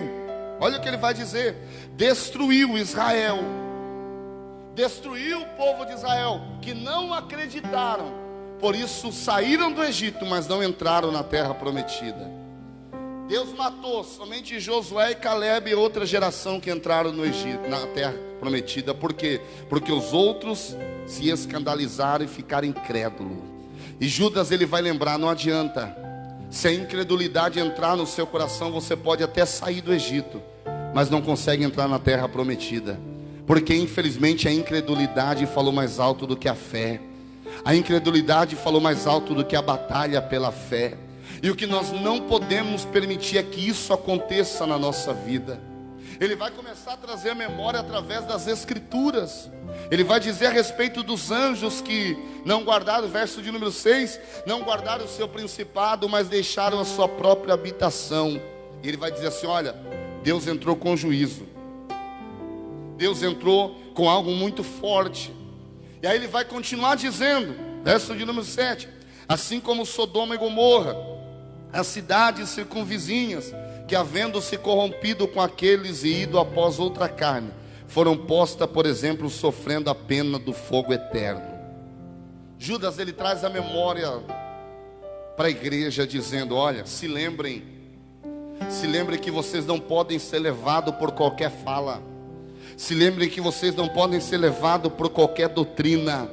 Olha o que ele vai dizer: destruiu Israel. Destruiu o povo de Israel, que não acreditaram. Por isso saíram do Egito, mas não entraram na terra prometida. Deus matou somente Josué e Caleb e outra geração que entraram no Egito, na terra prometida. Por quê? Porque os outros se escandalizaram e ficaram incrédulos. E Judas, ele vai lembrar: não adianta. Se a incredulidade entrar no seu coração, você pode até sair do Egito, mas não consegue entrar na terra prometida. Porque infelizmente a incredulidade falou mais alto do que a fé. A incredulidade falou mais alto do que a batalha pela fé. E o que nós não podemos permitir é que isso aconteça na nossa vida. Ele vai começar a trazer a memória através das escrituras. Ele vai dizer a respeito dos anjos que não guardaram, verso de número 6, não guardaram o seu principado, mas deixaram a sua própria habitação. E ele vai dizer assim: olha, Deus entrou com juízo. Deus entrou com algo muito forte. E aí ele vai continuar dizendo, verso de número 7: assim como Sodoma e Gomorra, as cidades circunvizinhas, que havendo se corrompido com aqueles e ido após outra carne, foram postas, por exemplo, sofrendo a pena do fogo eterno. Judas, ele traz a memória para a igreja, dizendo: olha, se lembrem que vocês não podem ser levados por qualquer fala. Se lembrem que vocês não podem ser levados por qualquer doutrina.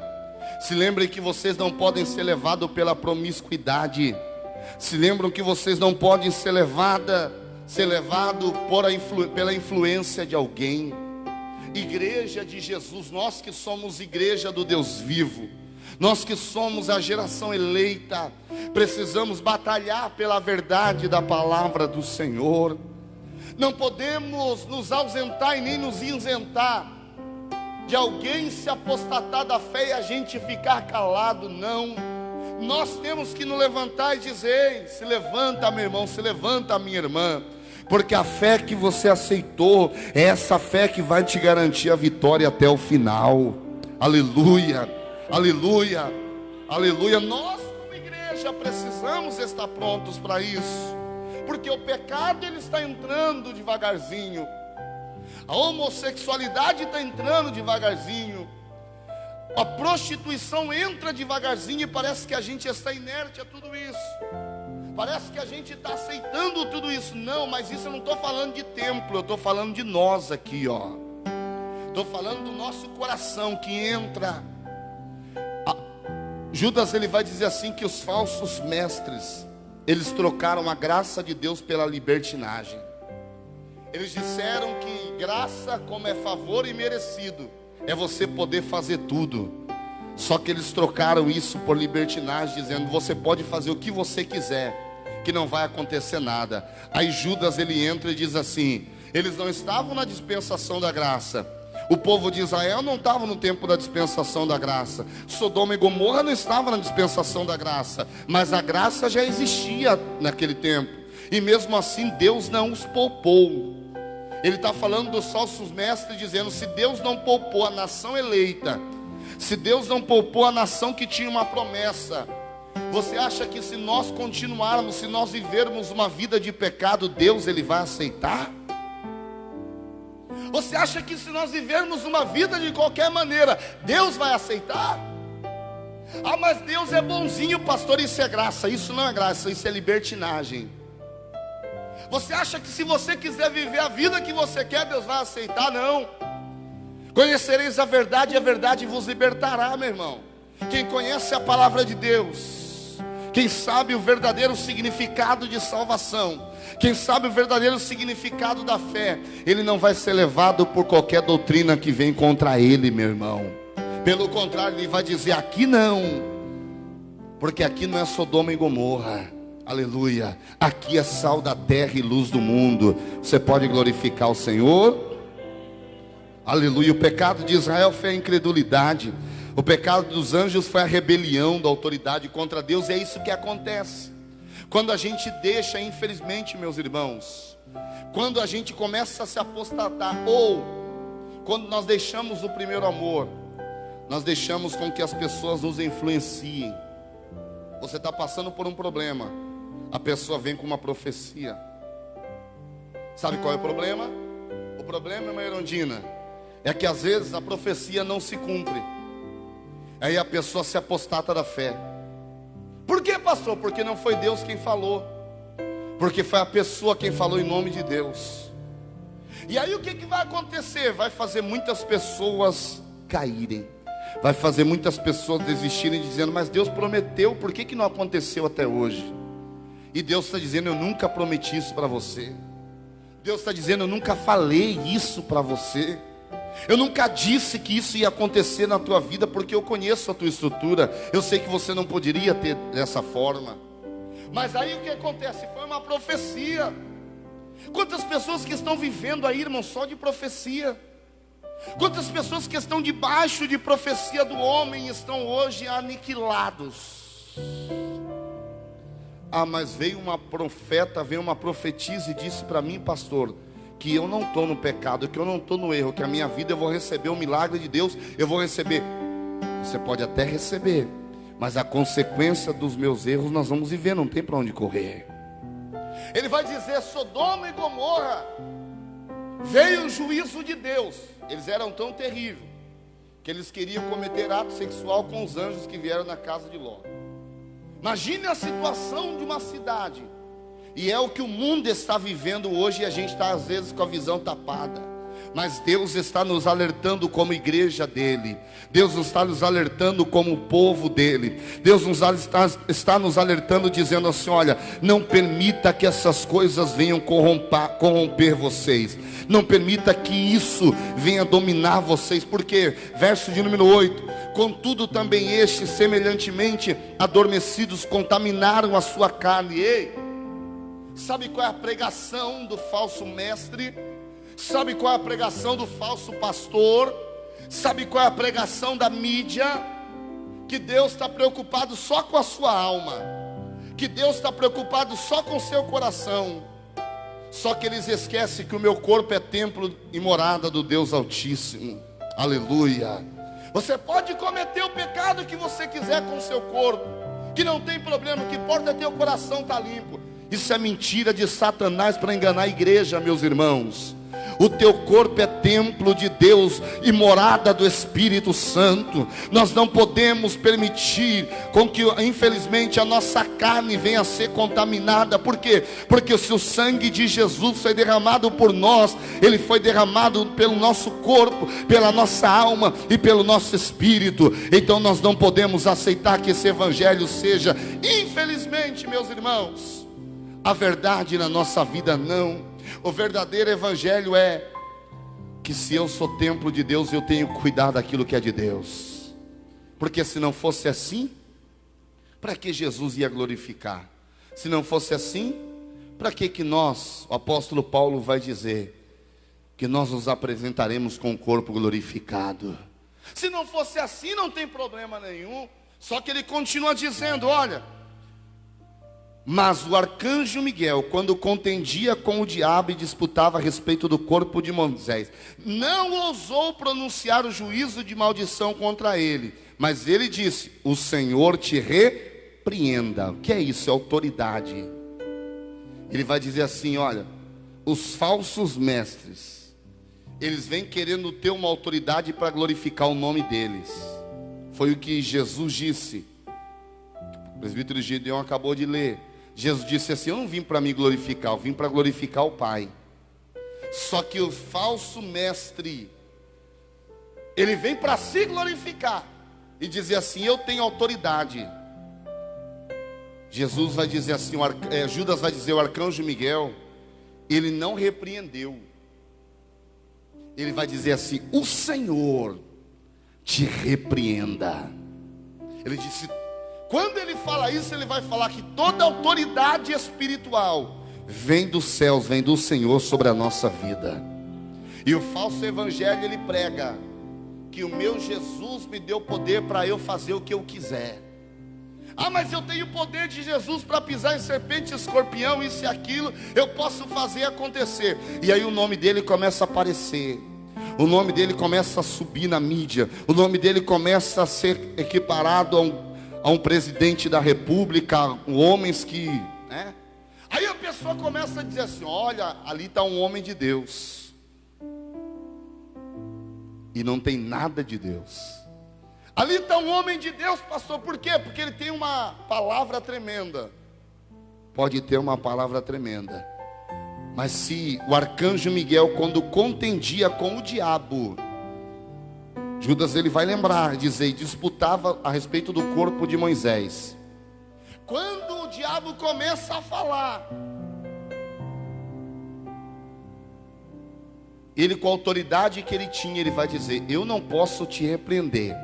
Se lembrem que vocês não podem ser levados pela promiscuidade. Se lembram que vocês não podem ser levados pela influência de alguém. Igreja de Jesus, nós que somos igreja do Deus vivo, nós que somos a geração eleita, precisamos batalhar pela verdade da palavra do Senhor. Não podemos nos ausentar e nem nos isentar de alguém se apostatar da fé e a gente ficar calado, não. Nós temos que nos levantar e dizer: ei, se levanta, meu irmão, se levanta, minha irmã, porque a fé que você aceitou é essa fé que vai te garantir a vitória até o final. Aleluia, aleluia, aleluia. Nós como igreja precisamos estar prontos para isso, porque o pecado ele está entrando devagarzinho, a homossexualidade está entrando devagarzinho, a prostituição entra devagarzinho, e parece que a gente está inerte a tudo isso. Parece que a gente está aceitando tudo isso. Não, mas isso eu não estou falando de templo, eu estou falando de nós aqui, ó. Estou falando do nosso coração que entra. Judas, ele vai dizer assim, que os falsos mestres, eles trocaram a graça de Deus pela libertinagem. Eles disseram que graça, como é favor imerecido, é você poder fazer tudo. Só que eles trocaram isso por libertinagem, dizendo: você pode fazer o que você quiser, que não vai acontecer nada. Aí Judas, ele entra e diz assim: eles não estavam na dispensação da graça. O povo de Israel não estava no tempo da dispensação da graça. Sodoma e Gomorra não estavam na dispensação da graça, mas a graça já existia naquele tempo. E mesmo assim Deus não os poupou. Ele está falando dos falsos mestres, dizendo: se Deus não poupou a nação eleita, se Deus não poupou a nação que tinha uma promessa, você acha que se nós continuarmos, se nós vivermos uma vida de pecado, Deus ele vai aceitar? Você acha que se nós vivermos uma vida de qualquer maneira, Deus vai aceitar? Ah, mas Deus é bonzinho, pastor, isso é graça. Isso não é graça, isso é libertinagem. Você acha que se você quiser viver a vida que você quer, Deus vai aceitar? Não. Conhecereis a verdade, e a verdade vos libertará, meu irmão. Quem conhece a palavra de Deus, quem sabe o verdadeiro significado de salvação, quem sabe o verdadeiro significado da fé, ele não vai ser levado por qualquer doutrina que vem contra ele, meu irmão. Pelo contrário, ele vai dizer: aqui não, porque aqui não é Sodoma e Gomorra. Aleluia. Aqui é sal da terra e luz do mundo. Você pode glorificar o Senhor? Aleluia. O pecado de Israel foi a incredulidade. O pecado dos anjos foi a rebelião da autoridade contra Deus. E é isso que acontece quando a gente deixa, infelizmente, meus irmãos, quando a gente começa a se apostatar, ou quando nós deixamos o primeiro amor, nós deixamos com que as pessoas nos influenciem. Você está passando por um problema, a pessoa vem com uma profecia. Sabe qual é o problema? O problema, irmã Erondina, é que às vezes a profecia não se cumpre. Aí a pessoa se apostata da fé. Por que, pastor? Porque não foi Deus quem falou, porque foi a pessoa quem falou em nome de Deus. E aí o que vai acontecer? Vai fazer muitas pessoas caírem, vai fazer muitas pessoas desistirem, dizendo: mas Deus prometeu, por que não aconteceu até hoje? E Deus está dizendo: eu nunca prometi isso para você. Deus está dizendo: eu nunca falei isso para você. Eu nunca disse que isso ia acontecer na tua vida, porque eu conheço a tua estrutura. Eu sei que você não poderia ter dessa forma. Mas aí o que acontece? Foi uma profecia. Quantas pessoas que estão vivendo aí, irmão, só de profecia? Quantas pessoas que estão debaixo de profecia do homem estão hoje aniquilados? Ah, mas veio uma profeta, veio uma profetisa e disse para mim, pastor, que eu não estou no pecado, que eu não estou no erro, que a minha vida eu vou receber o milagre de Deus, eu vou receber. Você pode até receber, mas a consequência dos meus erros nós vamos viver, não tem para onde correr. Ele vai dizer: Sodoma e Gomorra, veio o juízo de Deus. Eles eram tão terríveis que eles queriam cometer ato sexual com os anjos que vieram na casa de Ló. Imagine a situação de uma cidade. E é o que o mundo está vivendo hoje, e a gente está às vezes com a visão tapada. Mas Deus está nos alertando como igreja dele. Deus está nos alertando como povo dele. Deus está nos alertando dizendo assim: olha, não permita que essas coisas venham corromper vocês. Não permita que isso venha dominar vocês. Porque, verso de número 8: contudo também estes, semelhantemente adormecidos, contaminaram a sua carne. Ei, sabe qual é a pregação do falso mestre? Sabe qual é a pregação do falso pastor? Sabe qual é a pregação da mídia? Que Deus está preocupado só com a sua alma, que Deus está preocupado só com o seu coração. Só que eles esquecem que o meu corpo é templo e morada do Deus Altíssimo. Aleluia. Você pode cometer o pecado que você quiser com o seu corpo, que não tem problema, o que importa é teu coração estar limpo. Isso é mentira de Satanás para enganar a igreja, meus irmãos. O teu corpo é templo de Deus e morada do Espírito Santo. Nós não podemos permitir com que, infelizmente, a nossa carne venha a ser contaminada. Por quê? Porque se o sangue de Jesus foi derramado por nós, ele foi derramado pelo nosso corpo, pela nossa alma e pelo nosso espírito. Então nós não podemos aceitar que esse evangelho seja, infelizmente, meus irmãos, a verdade na nossa vida. Não. O verdadeiro evangelho é que se eu sou templo de Deus, eu tenho que cuidar daquilo que é de Deus. Porque se não fosse assim, para que Jesus ia glorificar? Se não fosse assim, para que nós, o apóstolo Paulo vai dizer que nós nos apresentaremos com o corpo glorificado? Se não fosse assim, não tem problema nenhum. Só que ele continua dizendo: olha, mas o arcanjo Miguel, quando contendia com o diabo e disputava a respeito do corpo de Moisés, não ousou pronunciar o juízo de maldição contra ele, mas ele disse: o Senhor te repreenda. O que é isso? É autoridade. Ele vai dizer assim: olha, os falsos mestres, eles vêm querendo ter uma autoridade para glorificar o nome deles. Foi o que Jesus disse. O presbítero Gideon acabou de ler. Jesus disse assim: eu não vim para me glorificar, eu vim para glorificar o Pai. Só que o falso mestre, ele vem para se glorificar e dizer assim: eu tenho autoridade. Jesus vai dizer assim, Judas vai dizer: o arcanjo Miguel, ele não repreendeu. Ele vai dizer assim: o Senhor te repreenda. Ele disse, quando ele fala isso, ele vai falar que toda autoridade espiritual vem dos céus, vem do Senhor sobre a nossa vida. E o falso evangelho, ele prega que o meu Jesus me deu poder para eu fazer o que eu quiser. Ah, mas eu tenho o poder de Jesus para pisar em serpente, escorpião, isso e aquilo, eu posso fazer acontecer. E aí o nome dele começa a aparecer, o nome dele começa a subir na mídia, o nome dele começa a ser equiparado a um presidente da república, homens que, né? Aí a pessoa começa a dizer assim: olha, ali está um homem de Deus. E não tem nada de Deus. Ali está um homem de Deus, pastor. Por quê? Porque ele tem uma palavra tremenda. Pode ter uma palavra tremenda, mas se o arcanjo Miguel, quando contendia com o diabo, Judas, ele vai lembrar, dizer, disputava a respeito do corpo de Moisés. Quando o diabo começa a falar, ele, com a autoridade que ele tinha, ele vai dizer: eu não posso te repreender,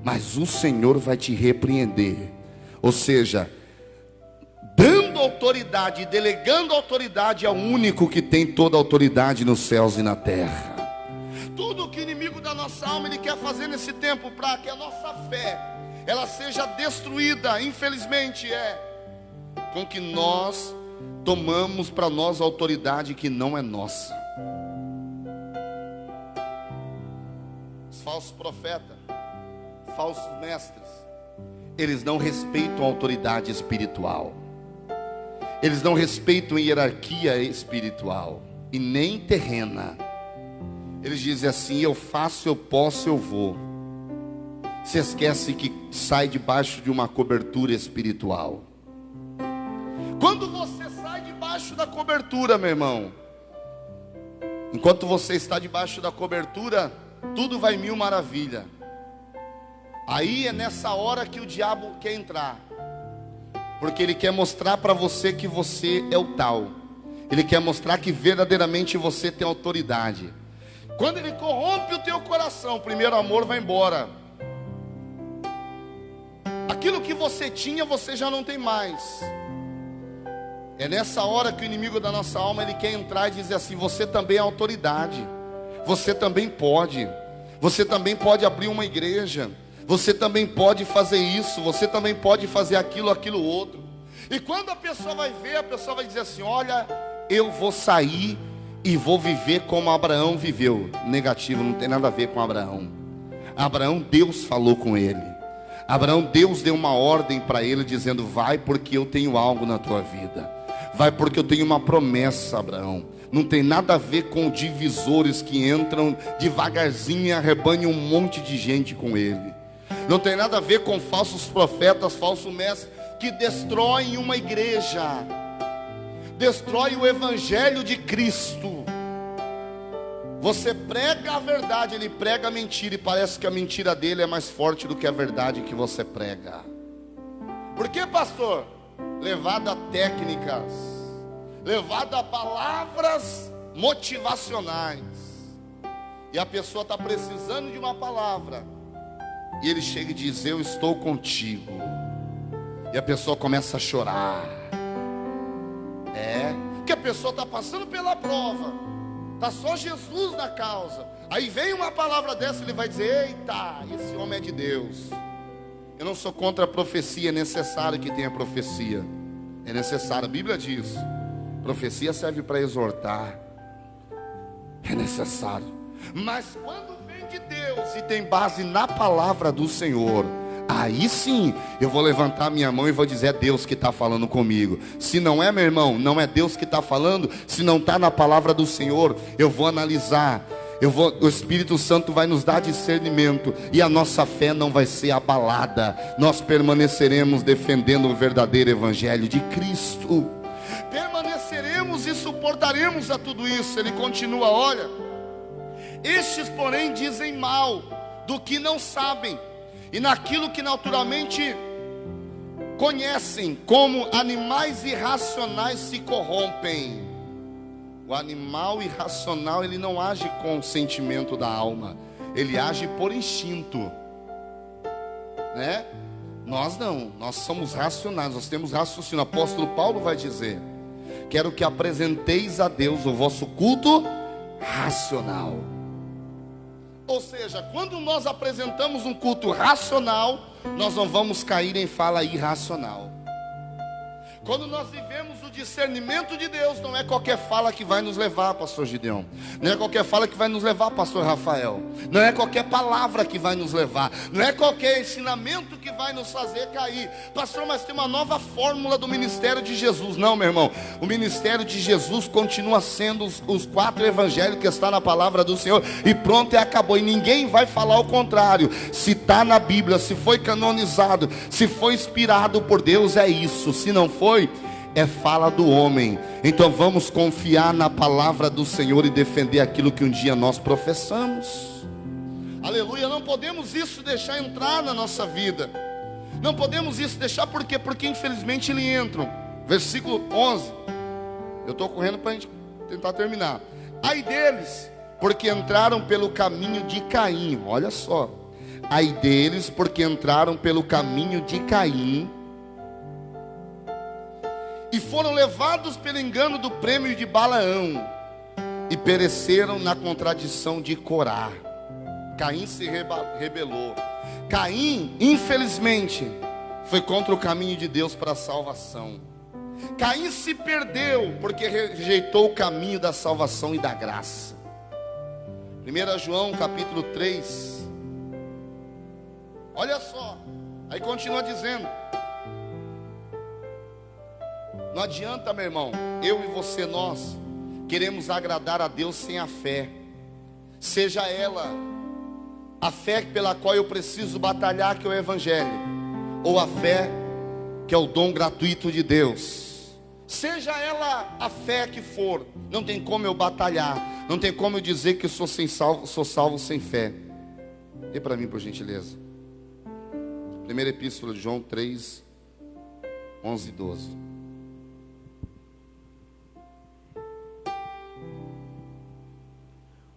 mas o Senhor vai te repreender. Ou seja, dando autoridade, delegando autoridade ao único que tem toda a autoridade nos céus e na terra. Tudo que o inimigo da nossa alma ele quer fazer nesse tempo para que a nossa fé ela seja destruída, infelizmente, é com que nós tomamos para nós a autoridade que não é nossa. falsos profetas, falsos mestres, eles não respeitam a autoridade espiritual. Eles não respeitam a hierarquia espiritual e nem terrena. Eles dizem assim: eu faço, eu posso, eu vou. Se esquece que sai debaixo de uma cobertura espiritual. Quando você sai debaixo da cobertura, meu irmão, enquanto você está debaixo da cobertura, tudo vai mil maravilha. Aí é nessa hora que o diabo quer entrar, porque ele quer mostrar para você que você é o tal. Ele quer mostrar que verdadeiramente você tem autoridade. Quando ele corrompe o teu coração, o primeiro amor vai embora. Aquilo que você tinha, você já não tem mais. É nessa hora que o inimigo da nossa alma, ele quer entrar e dizer assim: você também é autoridade, você também pode, você também pode abrir uma igreja, você também pode fazer isso, você também pode fazer aquilo, aquilo outro. E quando a pessoa vai ver, a pessoa vai dizer assim: olha, eu vou sair e vou viver como Abraão viveu. Negativo, não tem nada a ver com Abraão. Abraão, Deus falou com ele. Abraão, Deus deu uma ordem para ele, dizendo: vai porque eu tenho algo na tua vida. Vai porque eu tenho uma promessa, Abraão. Não tem nada a ver com divisores que entram devagarzinho e arrebanham um monte de gente com ele. Não tem nada a ver com falsos profetas, falsos mestres que destroem uma igreja, destrói o evangelho de Cristo. Você prega a verdade, ele prega a mentira, e parece que a mentira dele é mais forte do que a verdade que você prega. Por que, pastor? Levado a técnicas, levado a palavras motivacionais, e a pessoa está precisando de uma palavra, e ele chega e diz: eu estou contigo. E a pessoa começa a chorar. Porque a pessoa está passando pela prova, está só Jesus na causa. Aí vem uma palavra dessa, ele vai dizer: eita, esse homem é de Deus. Eu não sou contra a profecia, é necessário que tenha profecia. É necessário, a Bíblia diz: profecia serve para exortar. É necessário. Mas quando vem de Deus e tem base na palavra do Senhor, aí sim, eu vou levantar minha mão e vou dizer: é Deus que está falando comigo. Se não é, meu irmão, não é Deus que está falando, se não está na palavra do Senhor, eu vou analisar. O Espírito Santo vai nos dar discernimento, e a nossa fé não vai ser abalada. Nós permaneceremos defendendo o verdadeiro evangelho de Cristo. Permaneceremos e suportaremos a tudo isso. Ele continua: olha, estes porém dizem mal do que não sabem, e naquilo que naturalmente conhecem, como animais irracionais se corrompem. O animal irracional, ele não age com o sentimento da alma, ele age por instinto, né? Nós não, nós somos racionais, nós temos raciocínio. O apóstolo Paulo vai dizer: quero que apresenteis a Deus o vosso culto racional. Ou seja, quando nós apresentamos um culto racional, nós não vamos cair em fala irracional. Quando nós vivemos o discernimento de Deus, não é qualquer fala que vai nos levar, pastor Gideon. Não é qualquer fala que vai nos levar, pastor Rafael. Não é qualquer palavra que vai nos levar. Não é qualquer ensinamento que vai nos fazer cair. Pastor, mas tem uma nova fórmula do ministério de Jesus. Não, meu irmão. O ministério de Jesus continua sendo os 4 evangelhos que está na palavra do Senhor. E pronto, e acabou. E ninguém vai falar o contrário. Se está na Bíblia, se foi canonizado, se foi inspirado por Deus, é isso. Se não foi, é fala do homem. Então vamos confiar na palavra do Senhor e defender aquilo que um dia nós professamos. Aleluia. Não podemos isso deixar entrar na nossa vida. Não podemos isso deixar, por quê? Porque infelizmente eles entram. Versículo 11. Eu estou correndo para a gente tentar terminar. Ai deles, porque entraram pelo caminho de Caim. Olha só. Ai deles, porque entraram pelo caminho de Caim e foram levados pelo engano do prêmio de Balaão, e pereceram na contradição de Corá. Caim se rebelou. Caim, infelizmente, foi contra o caminho de Deus para a salvação. Caim se perdeu porque rejeitou o caminho da salvação e da graça. 1 João capítulo 3, Olha só, aí continua dizendo: não adianta, meu irmão, eu e você, nós queremos agradar a Deus sem a fé, seja ela a fé pela qual eu preciso batalhar, que é o Evangelho, ou a fé que é o dom gratuito de Deus. Seja ela a fé que for, não tem como eu batalhar, não tem como eu dizer que eu sou salvo sem fé. Dê para mim, por gentileza. Primeira Epístola de João 3, 11 e 12.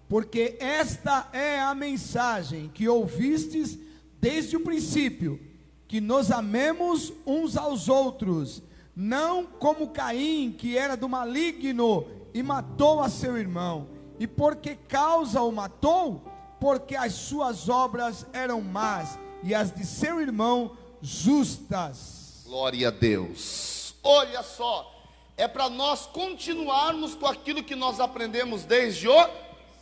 Porque esta é a mensagem que ouvistes desde o princípio, que nos amemos uns aos outros, não como Caim, que era do maligno e matou a seu irmão. E por que causa o matou? Porque as suas obras eram más e as de seu irmão justas. Glória a Deus. Olha só, é para nós continuarmos com aquilo que nós aprendemos desde o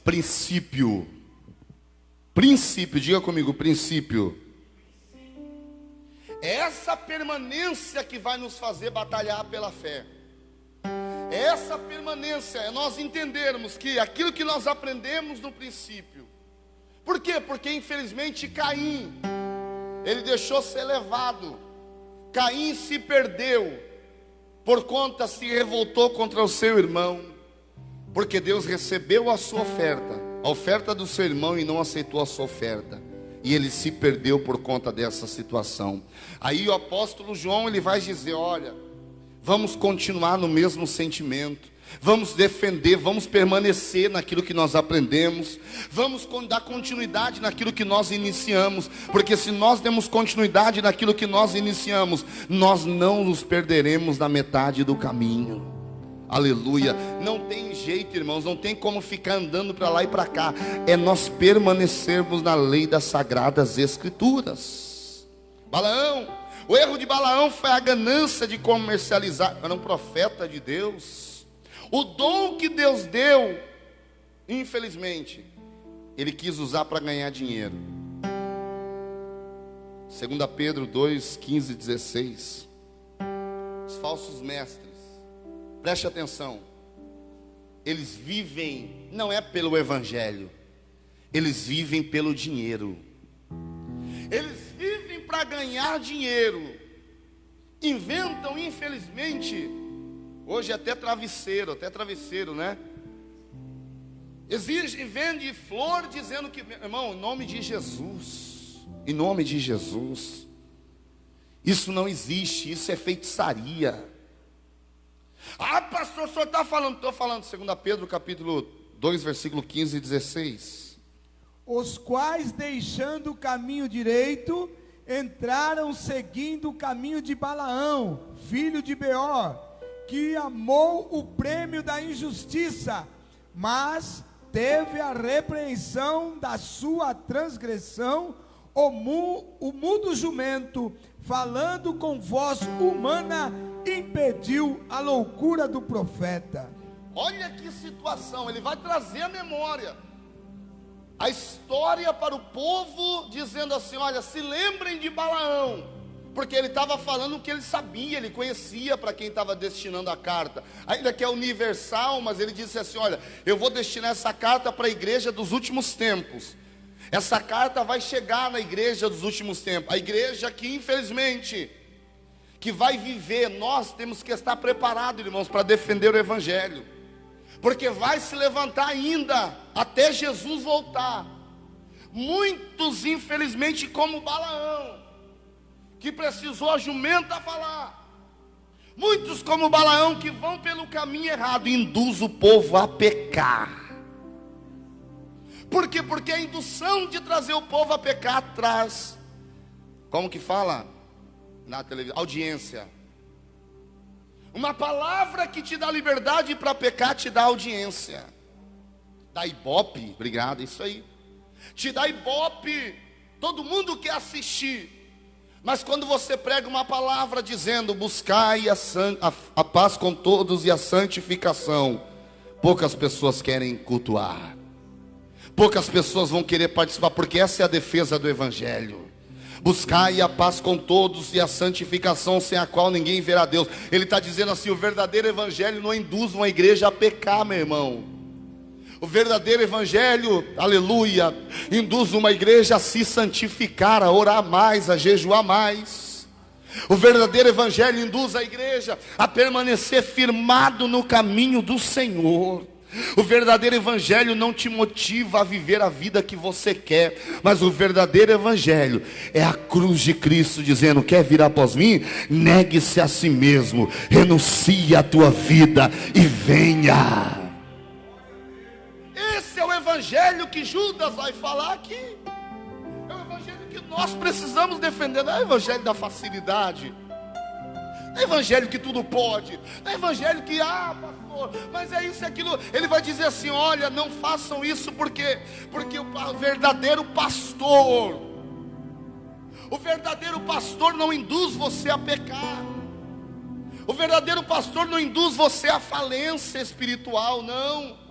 princípio. Princípio, diga comigo, princípio. É essa permanência que vai nos fazer batalhar pela fé. É essa permanência, é nós entendermos que aquilo que nós aprendemos no princípio. Por quê? Porque infelizmente Caim, ele deixou ser levado. Caim se perdeu, por conta se revoltou contra o seu irmão, porque Deus recebeu a sua oferta, a oferta do seu irmão, e não aceitou a sua oferta, e ele se perdeu por conta dessa situação. Aí o apóstolo João, ele vai dizer: olha, vamos continuar no mesmo sentimento, vamos defender, vamos permanecer naquilo que nós aprendemos, vamos dar continuidade naquilo que nós iniciamos, porque se nós demos continuidade naquilo que nós iniciamos, nós não nos perderemos na metade do caminho. Aleluia. Não tem jeito, irmãos, não tem como ficar andando para lá e para cá, é nós permanecermos na lei das sagradas escrituras. Balaão, o erro de Balaão foi a ganância de comercializar. Era um profeta de Deus. O dom que Deus deu, infelizmente, ele quis usar para ganhar dinheiro. 2 Pedro 2, 15 e 16. Os falsos mestres, preste atenção, eles vivem, não é pelo Evangelho, eles vivem pelo dinheiro. Eles vivem para ganhar dinheiro. Inventam, infelizmente, hoje até travesseiro, né? Exige, vende flor dizendo que, irmão, em nome de Jesus, em nome de Jesus, isso não existe, isso é feitiçaria. Ah, pastor, o senhor está falando? Estou falando, 2 Pedro capítulo 2, versículo 15 e 16. Os quais, deixando o caminho direito, entraram seguindo o caminho de Balaão, filho de Beor, que amou o prêmio da injustiça, mas teve a repreensão da sua transgressão. O mudo jumento, falando com voz humana, impediu a loucura do profeta. Olha que situação, ele vai trazer a memória, a história para o povo, dizendo assim: olha, se lembrem de Balaão, porque ele estava falando o que ele sabia, ele conhecia para quem estava destinando a carta, ainda que é universal, mas ele disse assim: olha, eu vou destinar essa carta para a igreja dos últimos tempos. Essa carta vai chegar na igreja dos últimos tempos, a igreja que infelizmente, que vai viver. Nós temos que estar preparados, irmãos, para defender o Evangelho, porque vai se levantar ainda, até Jesus voltar, muitos infelizmente como Balaão, que precisou a jumenta falar, muitos como Balaão que vão pelo caminho errado, induz o povo a pecar. Por quê? Porque a indução de trazer o povo a pecar traz, como que fala na televisão, audiência. Uma palavra que te dá liberdade para pecar te dá audiência. Dá ibope, obrigado, isso aí. Te dá ibope, todo mundo quer assistir. Mas quando você prega uma palavra dizendo: buscai a paz com todos e a santificação, poucas pessoas querem cultuar. Poucas pessoas vão querer participar, porque essa é a defesa do Evangelho. Buscai a paz com todos e a santificação, sem a qual ninguém verá Deus. Ele está dizendo assim: o verdadeiro evangelho não induz uma igreja a pecar, meu irmão. O verdadeiro evangelho, aleluia, induz uma igreja a se santificar, a orar mais, a jejuar mais. O verdadeiro evangelho induz a igreja a permanecer firmado no caminho do Senhor. O verdadeiro evangelho não te motiva a viver a vida que você quer, mas o verdadeiro evangelho é a cruz de Cristo dizendo: quer vir após mim? Negue-se a si mesmo, renuncie a tua vida e venha. Esse é o evangelho que Judas vai falar aqui. É o evangelho que nós precisamos defender. Não é o evangelho da facilidade, não é o evangelho que tudo pode, não é o evangelho que, pastor, mas é isso e aquilo. Ele vai dizer assim: olha, não façam isso, porque o verdadeiro pastor não induz você a pecar. O verdadeiro pastor não induz você à falência espiritual, não.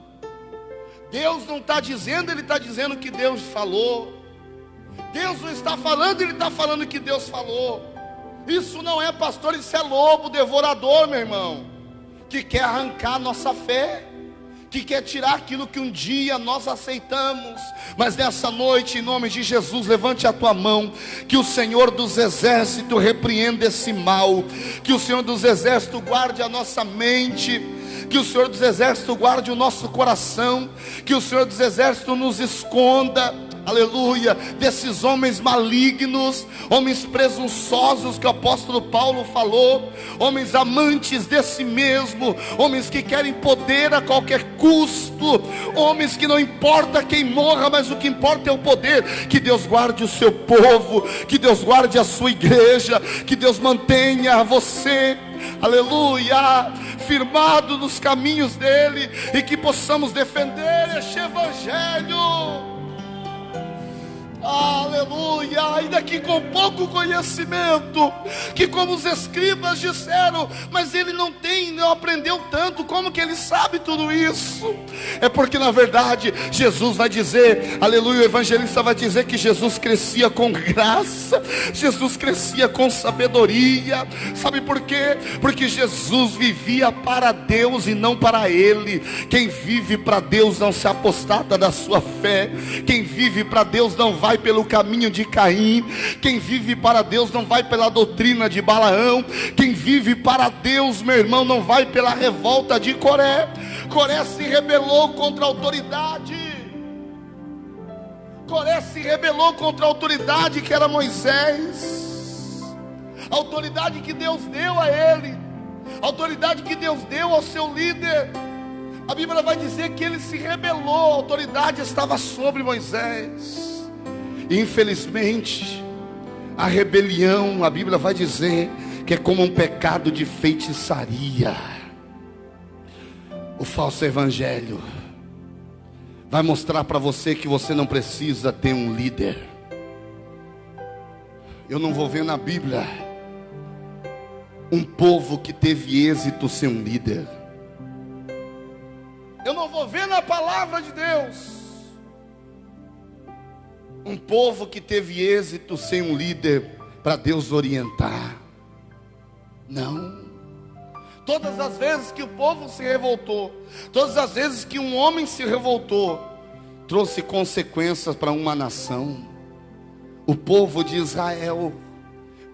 Deus não está dizendo, Ele está dizendo que Deus falou. Deus não está falando, Ele está falando que Deus falou. Isso não é pastor, isso é lobo devorador, meu irmão, que quer arrancar nossa fé, que quer tirar aquilo que um dia nós aceitamos. Mas nessa noite, em nome de Jesus, levante a tua mão, que o Senhor dos Exércitos repreenda esse mal, que o Senhor dos Exércitos guarde a nossa mente, que o Senhor dos Exércitos guarde o nosso coração, que o Senhor dos Exércitos nos esconda, aleluia, desses homens malignos, homens presunçosos que o apóstolo Paulo falou, homens amantes de si mesmo, homens que querem poder a qualquer custo, homens que não importa quem morra, mas o que importa é o poder. Que Deus guarde o seu povo, que Deus guarde a sua igreja, que Deus mantenha você, aleluia, firmado nos caminhos dele, e que possamos defender este evangelho, aleluia, ainda que com pouco conhecimento, que como os escribas disseram, mas ele não aprendeu tanto, como que ele sabe tudo isso? É porque na verdade Jesus vai dizer, aleluia, o evangelista vai dizer que Jesus crescia com graça, Jesus crescia com sabedoria. Sabe por quê? Porque Jesus vivia para Deus e não para ele. Quem vive para Deus não se apostata da sua fé. Quem vive para Deus não vai pelo caminho de Caim. Quem vive para Deus não vai pela doutrina de Balaão. Quem vive para Deus, meu irmão, não vai pela revolta de Coré. Coré se rebelou contra a autoridade. Coré se rebelou contra a autoridade que era Moisés, a autoridade que Deus deu a ele, a autoridade que Deus deu ao seu líder. A Bíblia vai dizer que ele se rebelou, a autoridade estava sobre Moisés. Infelizmente, a rebelião, a Bíblia vai dizer que é como um pecado de feitiçaria. O falso evangelho vai mostrar para você que você não precisa ter um líder. Eu não vou ver na Bíblia um povo que teve êxito sem um líder. Eu não vou ver na palavra de Deus um povo que teve êxito sem um líder para Deus orientar. Não. Todas as vezes que o povo se revoltou, todas as vezes que um homem se revoltou, trouxe consequências para uma nação. O povo de Israel,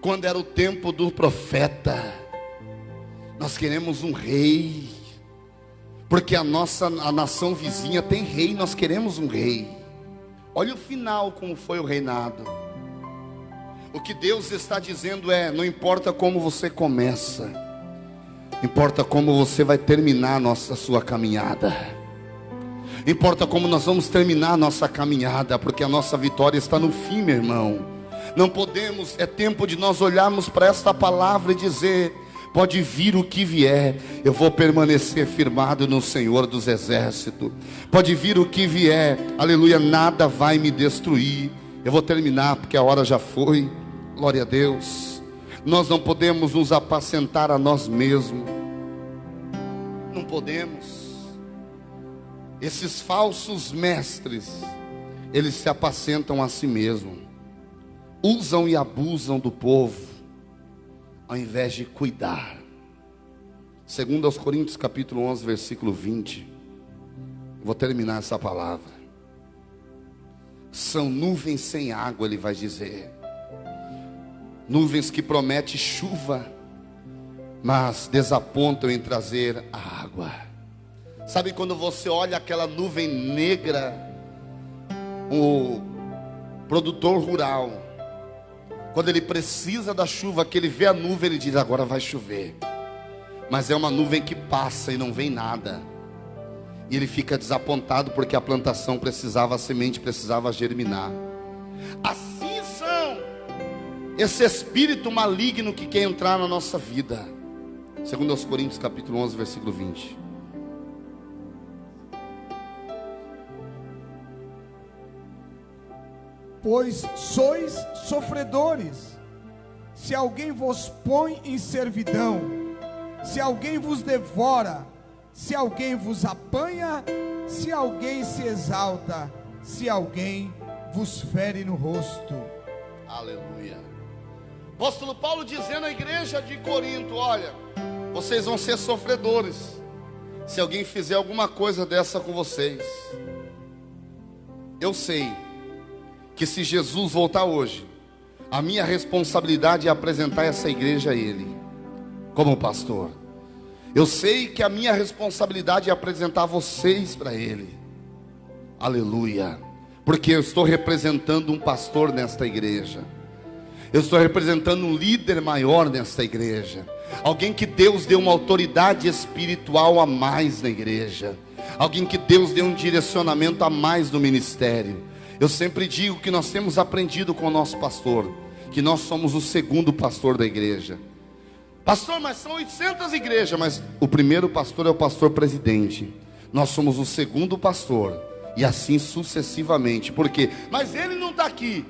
quando era o tempo do profeta, nós queremos um rei, porque a nação vizinha tem rei, nós queremos um rei. Olha o final, como foi o reinado. O que Deus está dizendo é: não importa como você começa, importa como você vai terminar a sua caminhada. Importa como nós vamos terminar a nossa caminhada, porque a nossa vitória está no fim, meu irmão. Não podemos, é tempo de nós olharmos para esta palavra e dizer: pode vir o que vier, eu vou permanecer firmado no Senhor dos Exércitos. Pode vir o que vier, aleluia, nada vai me destruir. Eu vou terminar porque a hora já foi, glória a Deus. Nós não podemos nos apacentar a nós mesmos, não podemos. Esses falsos mestres, eles se apacentam a si mesmos. usam e abusam do povo, ao invés de cuidar. Segundo aos Coríntios capítulo 11, versículo 20. Vou terminar essa palavra. São nuvens sem água, ele vai dizer. Nuvens que prometem chuva, mas desapontam em trazer a água. Sabe quando você olha aquela nuvem negra, o produtor rural, quando ele precisa da chuva, que ele vê a nuvem, ele diz: agora vai chover. Mas é uma nuvem que passa e não vem nada. E ele fica desapontado porque a plantação precisava, a semente precisava germinar. Assim são esse espírito maligno que quer entrar na nossa vida. Segundo aos Coríntios capítulo 11, versículo 20. Pois sois sofredores. Se alguém vos põe em servidão, se alguém vos devora, se alguém vos apanha, se alguém se exalta, se alguém vos fere no rosto. Aleluia. Apóstolo Paulo dizendo à igreja de Corinto: olha, vocês vão ser sofredores se alguém fizer alguma coisa dessa com vocês. Eu sei que se Jesus voltar hoje, a minha responsabilidade é apresentar essa igreja a Ele, como pastor. Eu sei que a minha responsabilidade é apresentar vocês para Ele. Aleluia. Porque eu estou representando um pastor nesta igreja. Eu estou representando um líder maior nesta igreja. Alguém que Deus deu uma autoridade espiritual a mais na igreja. Alguém que Deus deu um direcionamento a mais no ministério. Eu sempre digo que nós temos aprendido com o nosso pastor, que nós somos o segundo pastor da igreja. Pastor, mas são 800 igrejas, mas o primeiro pastor é o pastor presidente. Nós somos o segundo pastor, e assim sucessivamente. Por quê? Mas ele não está aqui.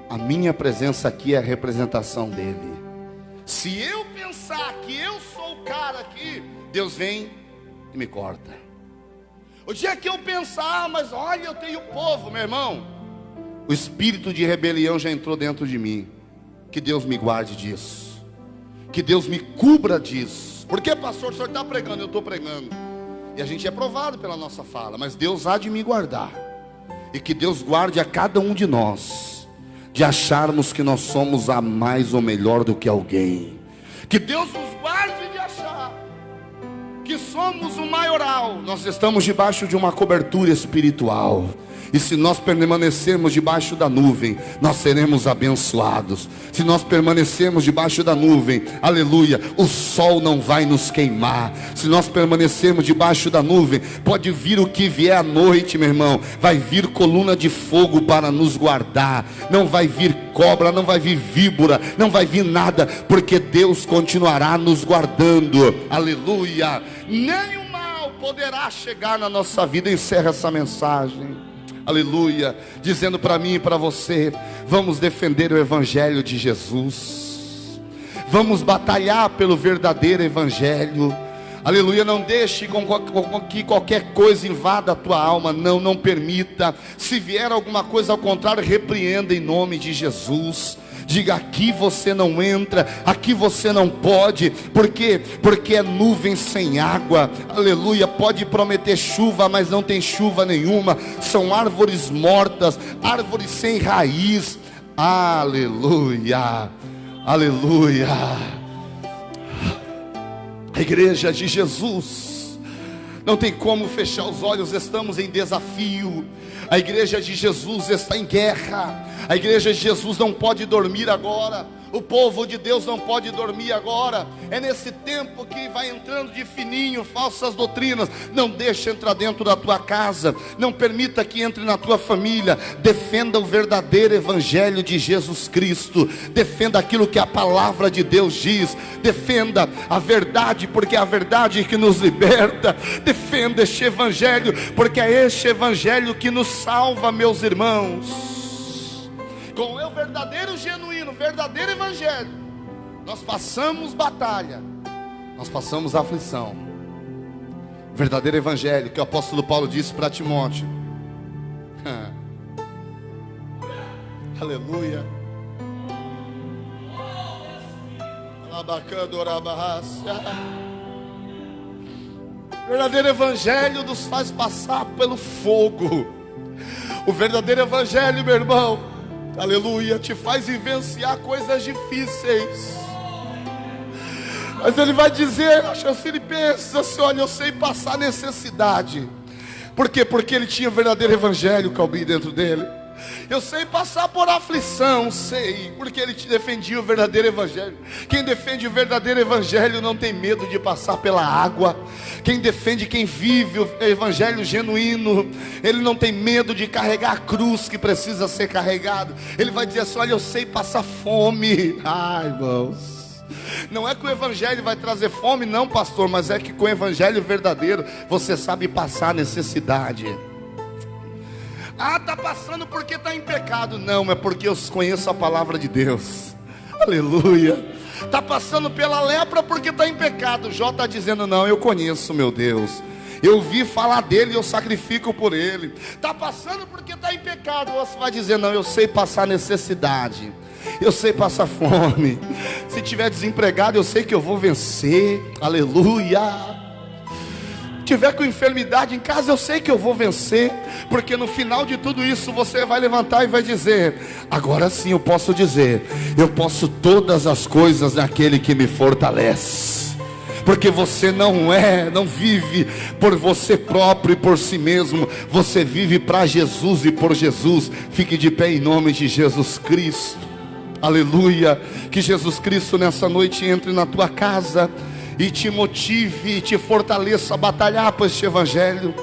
A minha presença aqui é a representação dele. Se eu pensar que eu sou o cara aqui, Deus vem e me corta. O dia que eu pensar: mas olha, eu tenho povo, meu irmão, o espírito de rebelião já entrou dentro de mim. Que Deus me guarde disso. Que Deus me cubra disso. Porque, pastor, o senhor está pregando, eu estou pregando, e a gente é provado pela nossa fala, mas Deus há de me guardar. E que Deus guarde a cada um de nós de acharmos que nós somos a mais ou melhor do que alguém. Que Deus nos guarde de achar que somos o maioral. Nós estamos debaixo de uma cobertura espiritual. E se nós permanecermos debaixo da nuvem, nós seremos abençoados. Se nós permanecermos debaixo da nuvem, aleluia, o sol não vai nos queimar. Se nós permanecermos debaixo da nuvem, pode vir o que vier à noite, meu irmão. Vai vir coluna de fogo para nos guardar. Não vai vir cobra, não vai vir víbora, não vai vir nada, porque Deus continuará nos guardando. Aleluia. Nem o mal poderá chegar na nossa vida. Encerra essa mensagem. Aleluia, dizendo para mim e para você: vamos defender o evangelho de Jesus, vamos batalhar pelo verdadeiro evangelho. Aleluia, não deixe que qualquer coisa invada a tua alma. Não permita. Se vier alguma coisa ao contrário, repreenda em nome de Jesus. Diga: aqui você não entra, aqui você não pode. Por quê? Porque é nuvem sem água. Aleluia, pode prometer chuva, mas não tem chuva nenhuma. São árvores mortas, árvores sem raiz. Aleluia, aleluia. A igreja de Jesus não tem como fechar os olhos, estamos em desafio. A igreja de Jesus está em guerra. A igreja de Jesus não pode dormir agora. O povo de Deus não pode dormir agora. É nesse tempo que vai entrando de fininho falsas doutrinas. Não deixe entrar dentro da tua casa. Não permita que entre na tua família. Defenda o verdadeiro evangelho de Jesus Cristo. Defenda aquilo que a palavra de Deus diz. Defenda a verdade, porque é a verdade que nos liberta. Defenda este evangelho, porque é este evangelho que nos salva, meus irmãos. Com o verdadeiro, genuíno, verdadeiro evangelho, nós passamos batalha, nós passamos aflição. O verdadeiro evangelho que o apóstolo Paulo disse para Timóteo. Aleluia. O verdadeiro evangelho nos faz passar pelo fogo. O verdadeiro evangelho, meu irmão, aleluia, te faz vivenciar coisas difíceis. Mas ele vai dizer, acho que ele pensa assim: olha, eu sei passar necessidade. Por quê? Porque ele tinha o verdadeiro evangelho, Calbi, dentro dele. Eu sei passar por aflição, sei, porque ele te defendia o verdadeiro evangelho. Quem defende o verdadeiro evangelho não tem medo de passar pela água. Quem defende, quem vive o evangelho genuíno, ele não tem medo de carregar a cruz que precisa ser carregado. Ele vai dizer assim: olha, eu sei passar fome. Ai, irmãos, não é que o evangelho vai trazer fome, não, pastor, mas é que com o evangelho verdadeiro você sabe passar necessidade. Ah, está passando porque está em pecado. Não, é porque eu conheço a palavra de Deus. Aleluia. Está passando pela lepra porque está em pecado. Jó está dizendo: não, eu conheço meu Deus, eu vi falar dele e eu sacrifico por ele. Está passando porque está em pecado. Você vai dizer: não, eu sei passar necessidade, eu sei passar fome. Se tiver desempregado, eu sei que eu vou vencer. Aleluia. Tiver com enfermidade em casa, eu sei que eu vou vencer. Porque no final de tudo isso você vai levantar e vai dizer: agora sim eu posso dizer, eu posso todas as coisas naquele que me fortalece. Porque você não vive por você próprio e por si mesmo. Você vive para Jesus e por Jesus. Fique de pé em nome de Jesus Cristo. Aleluia. Que Jesus Cristo nessa noite entre na tua casa e te motive, e te fortaleça a batalhar por este evangelho.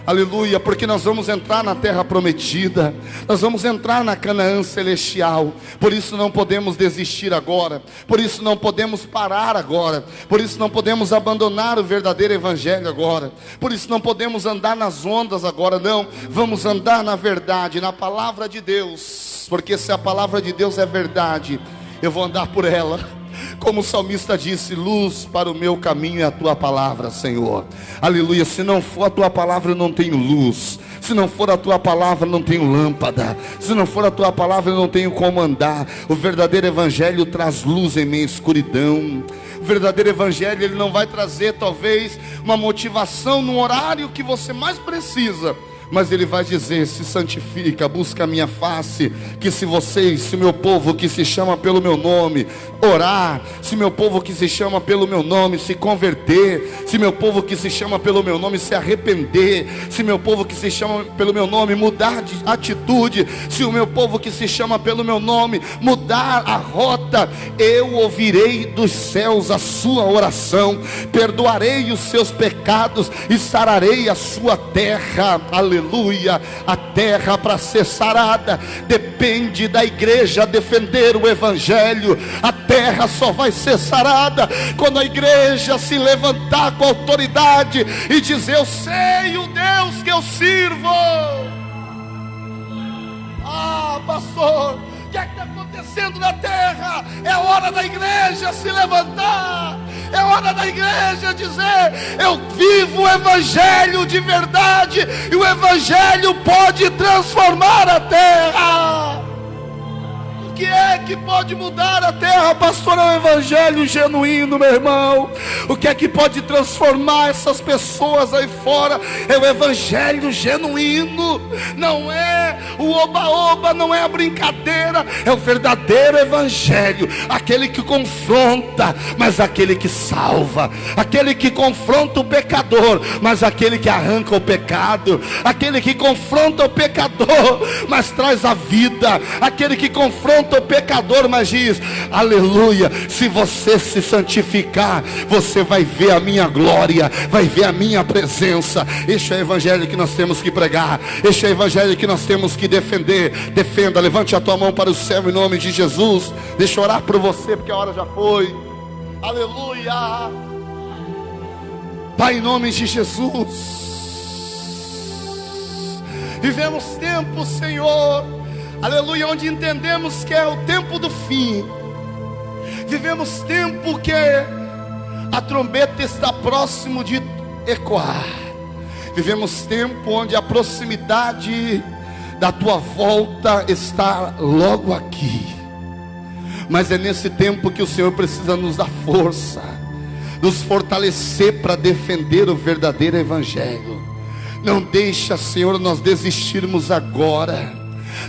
Aleluia, porque nós vamos entrar na terra prometida, nós vamos entrar na Canaã celestial. Por isso não podemos desistir agora, por isso não podemos parar agora, por isso não podemos abandonar o verdadeiro evangelho agora, por isso não podemos andar nas ondas agora, não. Vamos andar na verdade, na palavra de Deus, porque se a palavra de Deus é verdade, eu vou andar por ela. Como o salmista disse: luz para o meu caminho é a tua palavra, Senhor. Aleluia. Se não for a tua palavra, eu não tenho luz. Se não for a tua palavra, eu não tenho lâmpada. Se não for a tua palavra, eu não tenho como andar. O verdadeiro evangelho traz luz em minha escuridão. O verdadeiro evangelho, ele não vai trazer talvez uma motivação no horário que você mais precisa, mas ele vai dizer: se santifica, busca a minha face. Que se vocês, se meu povo que se chama pelo meu nome orar, se meu povo que se chama pelo meu nome se converter, se meu povo que se chama pelo meu nome se arrepender, se meu povo que se chama pelo meu nome mudar de atitude, se o meu povo que se chama pelo meu nome mudar a rota, eu ouvirei dos céus a sua oração, perdoarei os seus pecados e sararei a sua terra. Aleluia. A terra para ser sarada depende da igreja defender o evangelho. A terra só vai ser sarada quando a igreja se levantar com autoridade e dizer: eu sei o Deus que eu sirvo. Ah, pastor, o que é que está acontecendo na terra? É hora da igreja se levantar. É hora da igreja dizer: eu vivo o evangelho de verdade, e o evangelho pode transformar a terra. O que é que pode mudar a terra, pastor? É o evangelho genuíno, meu irmão. O que é que pode transformar essas pessoas aí fora? É o evangelho genuíno. Não é o oba-oba, não é a brincadeira. É o verdadeiro evangelho. Aquele que confronta, mas aquele que salva. Aquele que confronta o pecador, mas aquele que arranca o pecado. Aquele que confronta o pecador, mas traz a vida. Aquele que confronta o pecador, mas diz: aleluia, se você se santificar, você vai ver a minha glória, vai ver a minha presença. Este é o evangelho que nós temos que pregar, este é o evangelho que nós temos que defender. Defenda, levante a tua mão para o céu em nome de Jesus. Deixa eu orar por você, porque a hora já foi. Aleluia. Pai, em nome de Jesus, vivemos tempos, Senhor, aleluia, onde entendemos que é o tempo do fim. Vivemos tempo que a trombeta está próximo de ecoar. Vivemos tempo onde a proximidade da tua volta está logo aqui. Mas é nesse tempo que o Senhor precisa nos dar força, nos fortalecer para defender o verdadeiro evangelho. Não deixa, Senhor, nós desistirmos agora.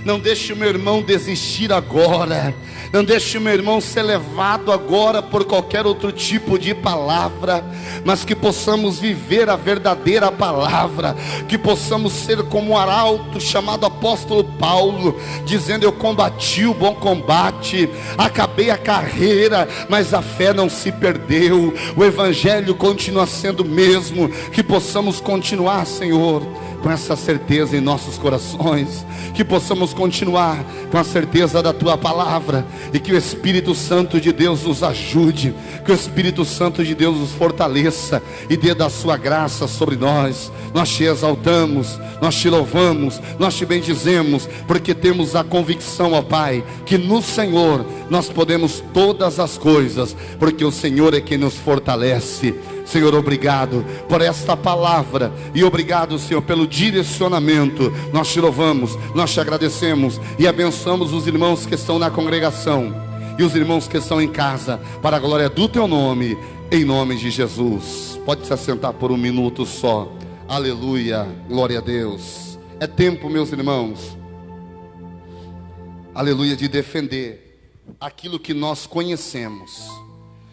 Não deixe o meu irmão desistir agora. Não deixe o meu irmão ser levado agora por qualquer outro tipo de palavra, mas que possamos viver a verdadeira palavra, que possamos ser como o arauto chamado apóstolo Paulo, dizendo: eu combati o bom combate, acabei a carreira, mas a fé não se perdeu, o evangelho continua sendo o mesmo. Que possamos continuar, Senhor, com essa certeza em nossos corações, que possamos continuar com a certeza da Tua palavra, e que o Espírito Santo de Deus nos ajude, que o Espírito Santo de Deus nos fortaleça e dê da Sua graça sobre nós. Nós Te exaltamos, nós Te louvamos, nós Te bendizemos, porque temos a convicção, ó Pai, que no Senhor nós podemos todas as coisas, porque o Senhor é quem nos fortalece. Senhor, obrigado por esta palavra, e obrigado, Senhor, pelo direcionamento. Nós Te louvamos, nós Te agradecemos e abençoamos os irmãos que estão na congregação e os irmãos que estão em casa, para a glória do Teu nome, em nome de Jesus. Pode se assentar por um minuto só. Aleluia, glória a Deus. É tempo, meus irmãos, aleluia, de defender aquilo que nós conhecemos.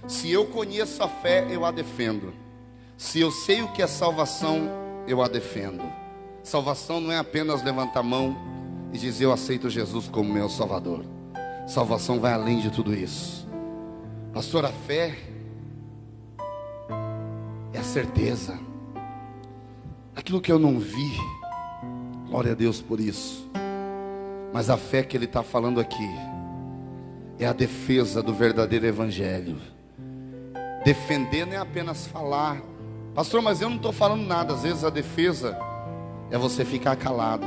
Se eu conheço a fé, eu a defendo. Se eu sei o que é salvação, eu a defendo. Salvação não é apenas levantar a mão e dizer: eu aceito Jesus como meu Salvador. Salvação vai além de tudo isso. Pastor, a fé é a certeza. Aquilo que eu não vi, glória a Deus por isso. Mas a fé que Ele está falando aqui é a defesa do verdadeiro evangelho. Defender não é apenas falar: pastor, mas eu não estou falando nada. Às vezes a defesa é você ficar calado,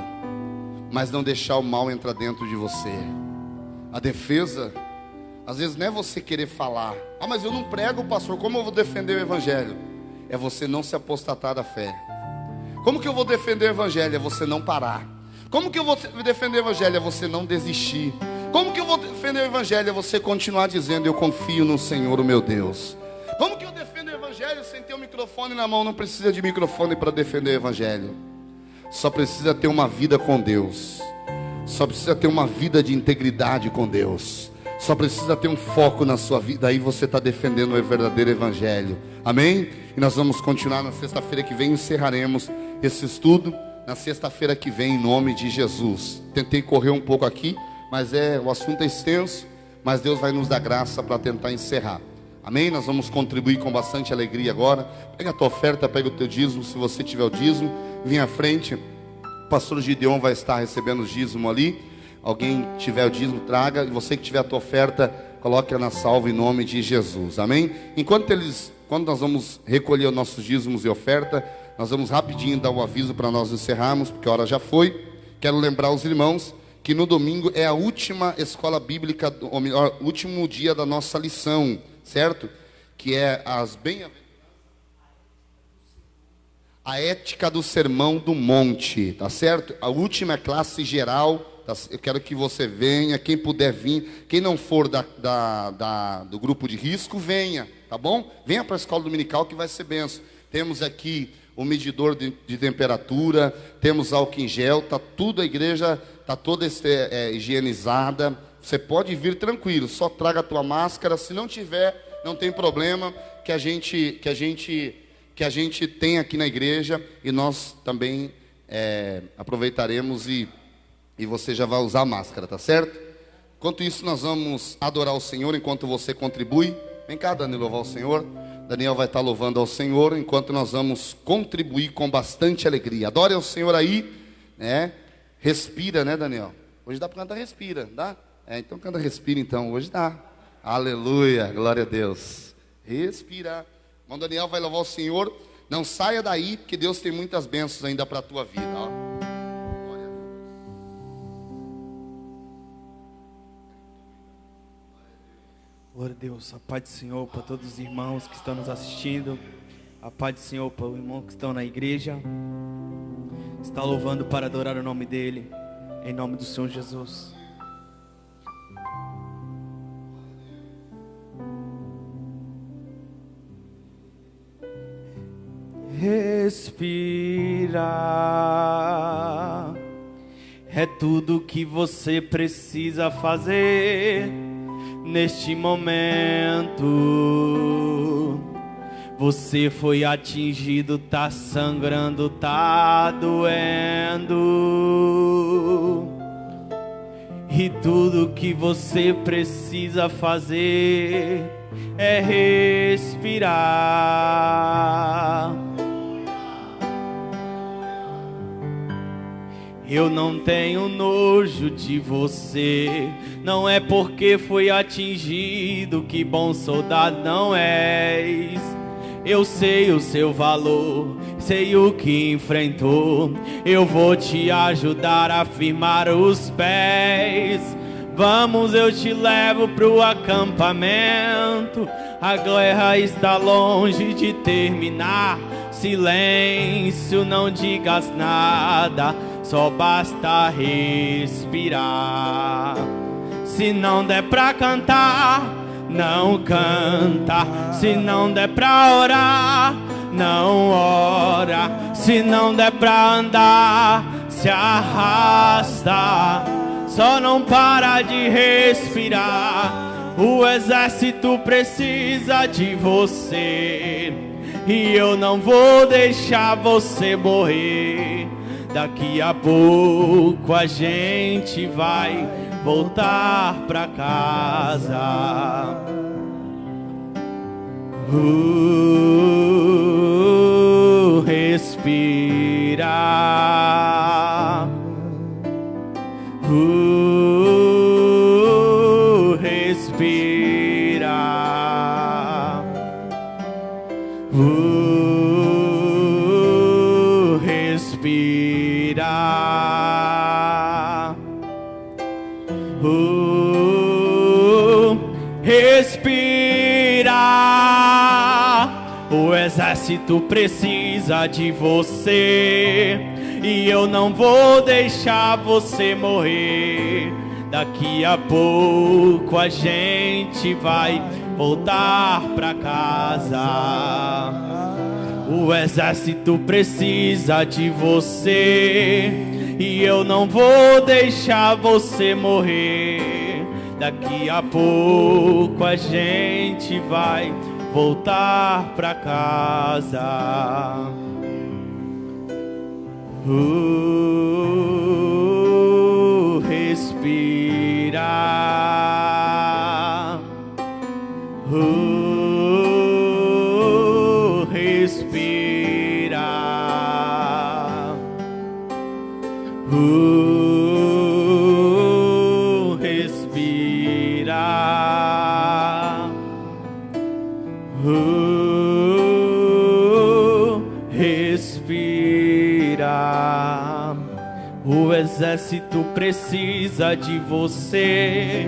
mas não deixar o mal entrar dentro de você. A defesa, às vezes não é você querer falar: ah, mas eu não prego, pastor, como eu vou defender o evangelho? É você não se apostatar da fé. Como que eu vou defender o evangelho? É você não parar. Como que eu vou defender o evangelho? É você não desistir. Como que eu vou defender o evangelho? É você continuar dizendo: eu confio no Senhor, o meu Deus. Como que eu defendo o evangelho sem ter o microfone na mão? Não precisa de microfone para defender o evangelho. Só precisa ter uma vida com Deus. Só precisa ter uma vida de integridade com Deus. Só precisa ter um foco na sua vida. Aí você está defendendo o verdadeiro evangelho. Amém? E nós vamos continuar na sexta-feira que vem. Encerraremos esse estudo na sexta-feira que vem, em nome de Jesus. Tentei correr um pouco aqui, mas o assunto é extenso. Mas Deus vai nos dar graça para tentar encerrar. Amém? Nós vamos contribuir com bastante alegria agora. Pega a tua oferta, pega o teu dízimo. Se você tiver o dízimo, vem à frente. O pastor Gideon vai estar recebendo o dízimo ali. Alguém tiver o dízimo, traga. E você que tiver a tua oferta, coloque-a na salva em nome de Jesus. Amém? Quando nós vamos recolher os nossos dízimos e oferta, nós vamos rapidinho dar o aviso para nós encerrarmos, porque a hora já foi. Quero lembrar os irmãos que no domingo é a última escola bíblica, ou melhor, último dia da nossa lição, certo? Que é as bem-aventuranças, a ética do sermão do monte, tá certo? A última classe geral, tá? Eu quero que você venha, quem puder vir, quem não for do grupo de risco, venha, tá bom? Venha para a escola dominical que vai ser benção. Temos aqui o medidor de temperatura, temos álcool em gel, tá tudo, a igreja tá toda higienizada. Você pode vir tranquilo, só traga a tua máscara. Se não tiver, não tem problema, que a gente tem aqui na igreja, e nós também aproveitaremos e você já vai usar a máscara, tá certo? Enquanto isso, nós vamos adorar o Senhor enquanto você contribui. Vem cá, Dani, louvar o Senhor. Daniel vai estar louvando ao Senhor, enquanto nós vamos contribuir com bastante alegria. Adore ao Senhor aí, né? Respira, né, Daniel? Hoje dá para cantar respira, dá? Então canta respira, então, hoje dá. Aleluia, glória a Deus. Respira. Irmão Daniel vai louvar o Senhor. Não saia daí, porque Deus tem muitas bênçãos ainda para a tua vida, ó. Glória a Deus. Glória a Deus, a paz do Senhor para todos os irmãos que estão nos assistindo. A paz do Senhor para os irmãos que estão na igreja. Está louvando para adorar o nome dEle, em nome do Senhor Jesus. respirar. É tudo que você precisa fazer neste momento. Você foi atingido, tá sangrando, tá doendo. E tudo que você precisa fazer é respirar. Eu não tenho nojo de você, não é porque foi atingido que bom soldado não és. Eu sei o seu valor, sei o que enfrentou. Eu vou te ajudar a firmar os pés. Vamos, eu te levo pro acampamento. A guerra está longe de terminar. Silêncio, não digas nada, só basta respirar. Se não der pra cantar, não canta. Se não der pra orar, não ora. Se não der pra andar, se arrasta. Só não para de respirar. O exército precisa de você. E eu não vou deixar você morrer. Daqui a pouco a gente vai voltar pra casa. Respirar. Respirar. Respirar. Respirar. O exército precisa de você. E eu não vou deixar você morrer. Daqui a pouco a gente vai voltar pra casa. O exército precisa de você. E eu não vou deixar você morrer. Daqui a pouco a gente vai voltar pra casa. Respirar. Respirar. Respirar. Respirar. O exército precisa de você.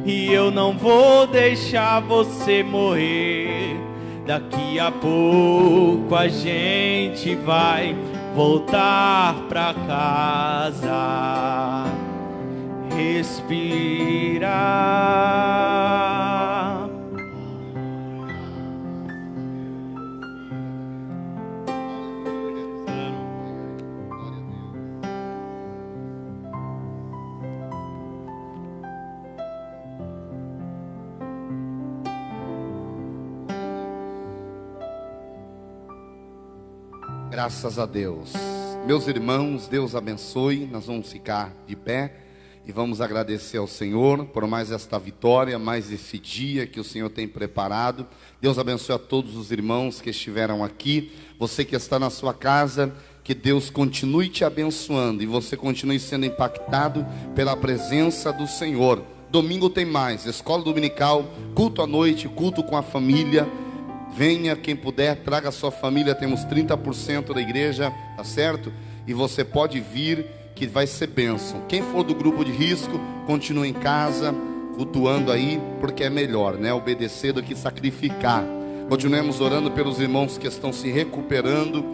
E eu não vou deixar você morrer. Daqui a pouco a gente vai voltar pra casa. Respirar. Graças a Deus. Meus irmãos, Deus abençoe. Nós vamos ficar de pé e vamos agradecer ao Senhor por mais esta vitória, mais esse dia que o Senhor tem preparado. Deus abençoe a todos os irmãos que estiveram aqui. Você que está na sua casa, que Deus continue te abençoando e você continue sendo impactado pela presença do Senhor. Domingo tem mais, escola dominical, culto à noite, culto com a família. Venha, quem puder, traga a sua família. Temos 30% da igreja, tá certo? E você pode vir, que vai ser bênção. Quem for do grupo de risco, continue em casa, cultuando aí, porque é melhor, né? Obedecer do que sacrificar. Continuemos orando pelos irmãos que estão se recuperando,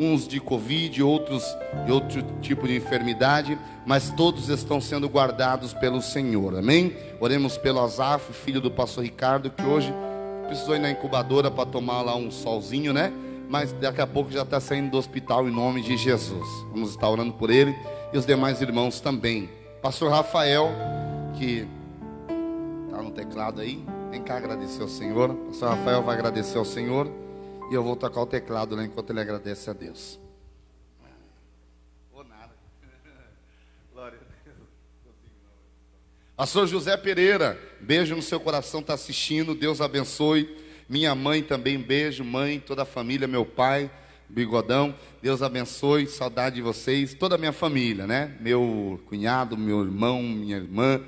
uns de Covid, outros de outro tipo de enfermidade, mas todos estão sendo guardados pelo Senhor, amém? Oremos pelo Azaf, filho do pastor Ricardo, que hoje precisou ir na incubadora para tomar lá um solzinho, né? mas daqui a pouco já está saindo do hospital em nome de Jesus. Vamos estar orando por ele e os demais irmãos também. Pastor Rafael, que está no teclado aí, vem cá agradecer ao Senhor. Pastor Rafael vai agradecer ao Senhor e eu vou tocar o teclado lá enquanto ele agradece a Deus. Ou nada. Glória a Deus. Pastor José Pereira, beijo no seu coração, está assistindo, Deus abençoe. Minha mãe também, beijo, mãe, toda a família, meu pai, Bigodão, Deus abençoe, saudade de vocês, toda a minha família, né? Meu cunhado, meu irmão, minha irmã,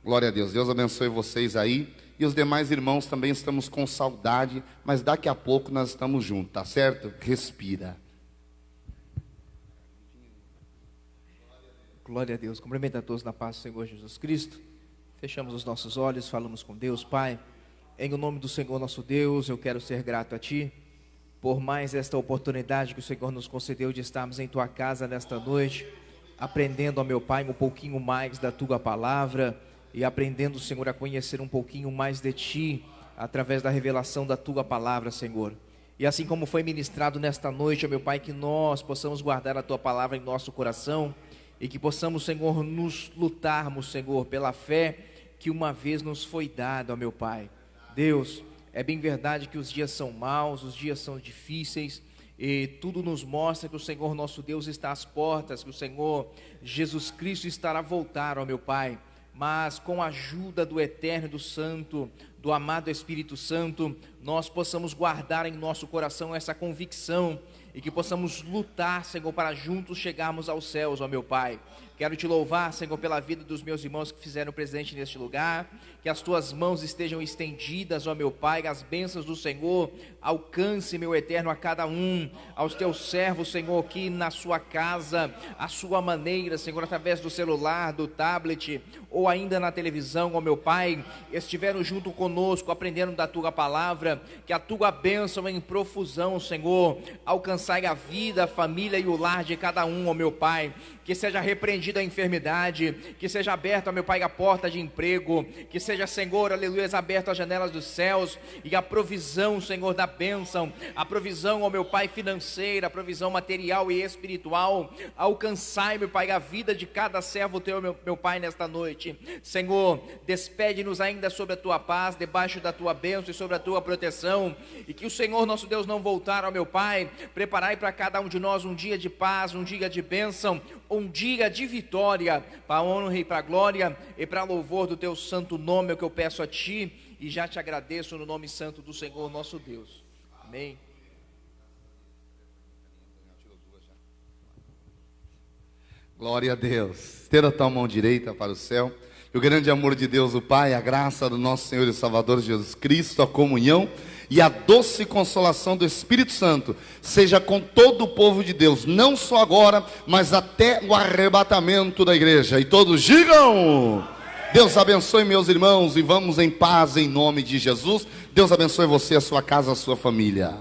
glória a Deus, Deus abençoe vocês aí. E os demais irmãos também estamos com saudade, mas daqui a pouco nós estamos juntos, tá certo? Respira. Glória a Deus, cumprimento a todos na paz do Senhor Jesus Cristo. Fechamos os nossos olhos, falamos com Deus. Pai, em o nome do Senhor nosso Deus, eu quero ser grato a Ti por mais esta oportunidade que o Senhor nos concedeu de estarmos em Tua casa nesta noite, aprendendo, ó meu Pai, um pouquinho mais da Tua palavra e aprendendo, Senhor, a conhecer um pouquinho mais de Ti através da revelação da Tua palavra, Senhor. E assim como foi ministrado nesta noite, ó meu Pai, que nós possamos guardar a Tua palavra em nosso coração e que possamos, Senhor, nos lutarmos, Senhor, pela fé que uma vez nos foi dada, ó meu Pai. Deus, é bem verdade que os dias são maus, os dias são difíceis, e tudo nos mostra que o Senhor nosso Deus está às portas, que o Senhor Jesus Cristo estará a voltar, ó meu Pai. Mas com a ajuda do Eterno e do Santo, do amado Espírito Santo, nós possamos guardar em nosso coração essa convicção e que possamos lutar, Senhor, para juntos chegarmos aos céus, ó meu Pai. Quero Te louvar, Senhor, pela vida dos meus irmãos que fizeram presente neste lugar, que as Tuas mãos estejam estendidas, ó meu Pai, as bênçãos do Senhor alcance, meu Eterno, a cada um, aos Teus servos, Senhor, que na sua casa, a sua maneira, Senhor, através do celular, do tablet, ou ainda na televisão, ó meu Pai, estiveram junto conosco, aprendendo da Tua palavra, que a Tua bênção em profusão, Senhor, alcançai a vida, a família e o lar de cada um, ó meu Pai, que seja repreendida a enfermidade, que seja aberta, ó meu Pai, a porta de emprego, que seja, Senhor, aleluia, aberta as janelas dos céus, e a provisão, Senhor, da bênção, a provisão, ó meu Pai, financeira, a provisão material e espiritual, alcançai, meu Pai, a vida de cada servo Teu, meu Pai, nesta noite. Senhor, despede-nos ainda sobre a Tua paz, debaixo da Tua bênção e sobre a Tua proteção, e que o Senhor nosso Deus não voltar, ó meu Pai, preparai para cada um de nós um dia de paz, um dia de bênção, um dia de vitória, para a honra e para a glória e para louvor do Teu santo nome, é o que eu peço a Ti, e já Te agradeço no nome santo do Senhor nosso Deus. Amém. Glória a Deus. Estenda a tua mão direita para o céu. E o grande amor de Deus, o Pai, a graça do nosso Senhor e Salvador Jesus Cristo, a comunhão e a doce consolação do Espírito Santo seja com todo o povo de Deus, não só agora, mas até o arrebatamento da igreja. E todos digam: Deus abençoe, meus irmãos, e vamos em paz em nome de Jesus. Deus abençoe você, a sua casa, a sua família.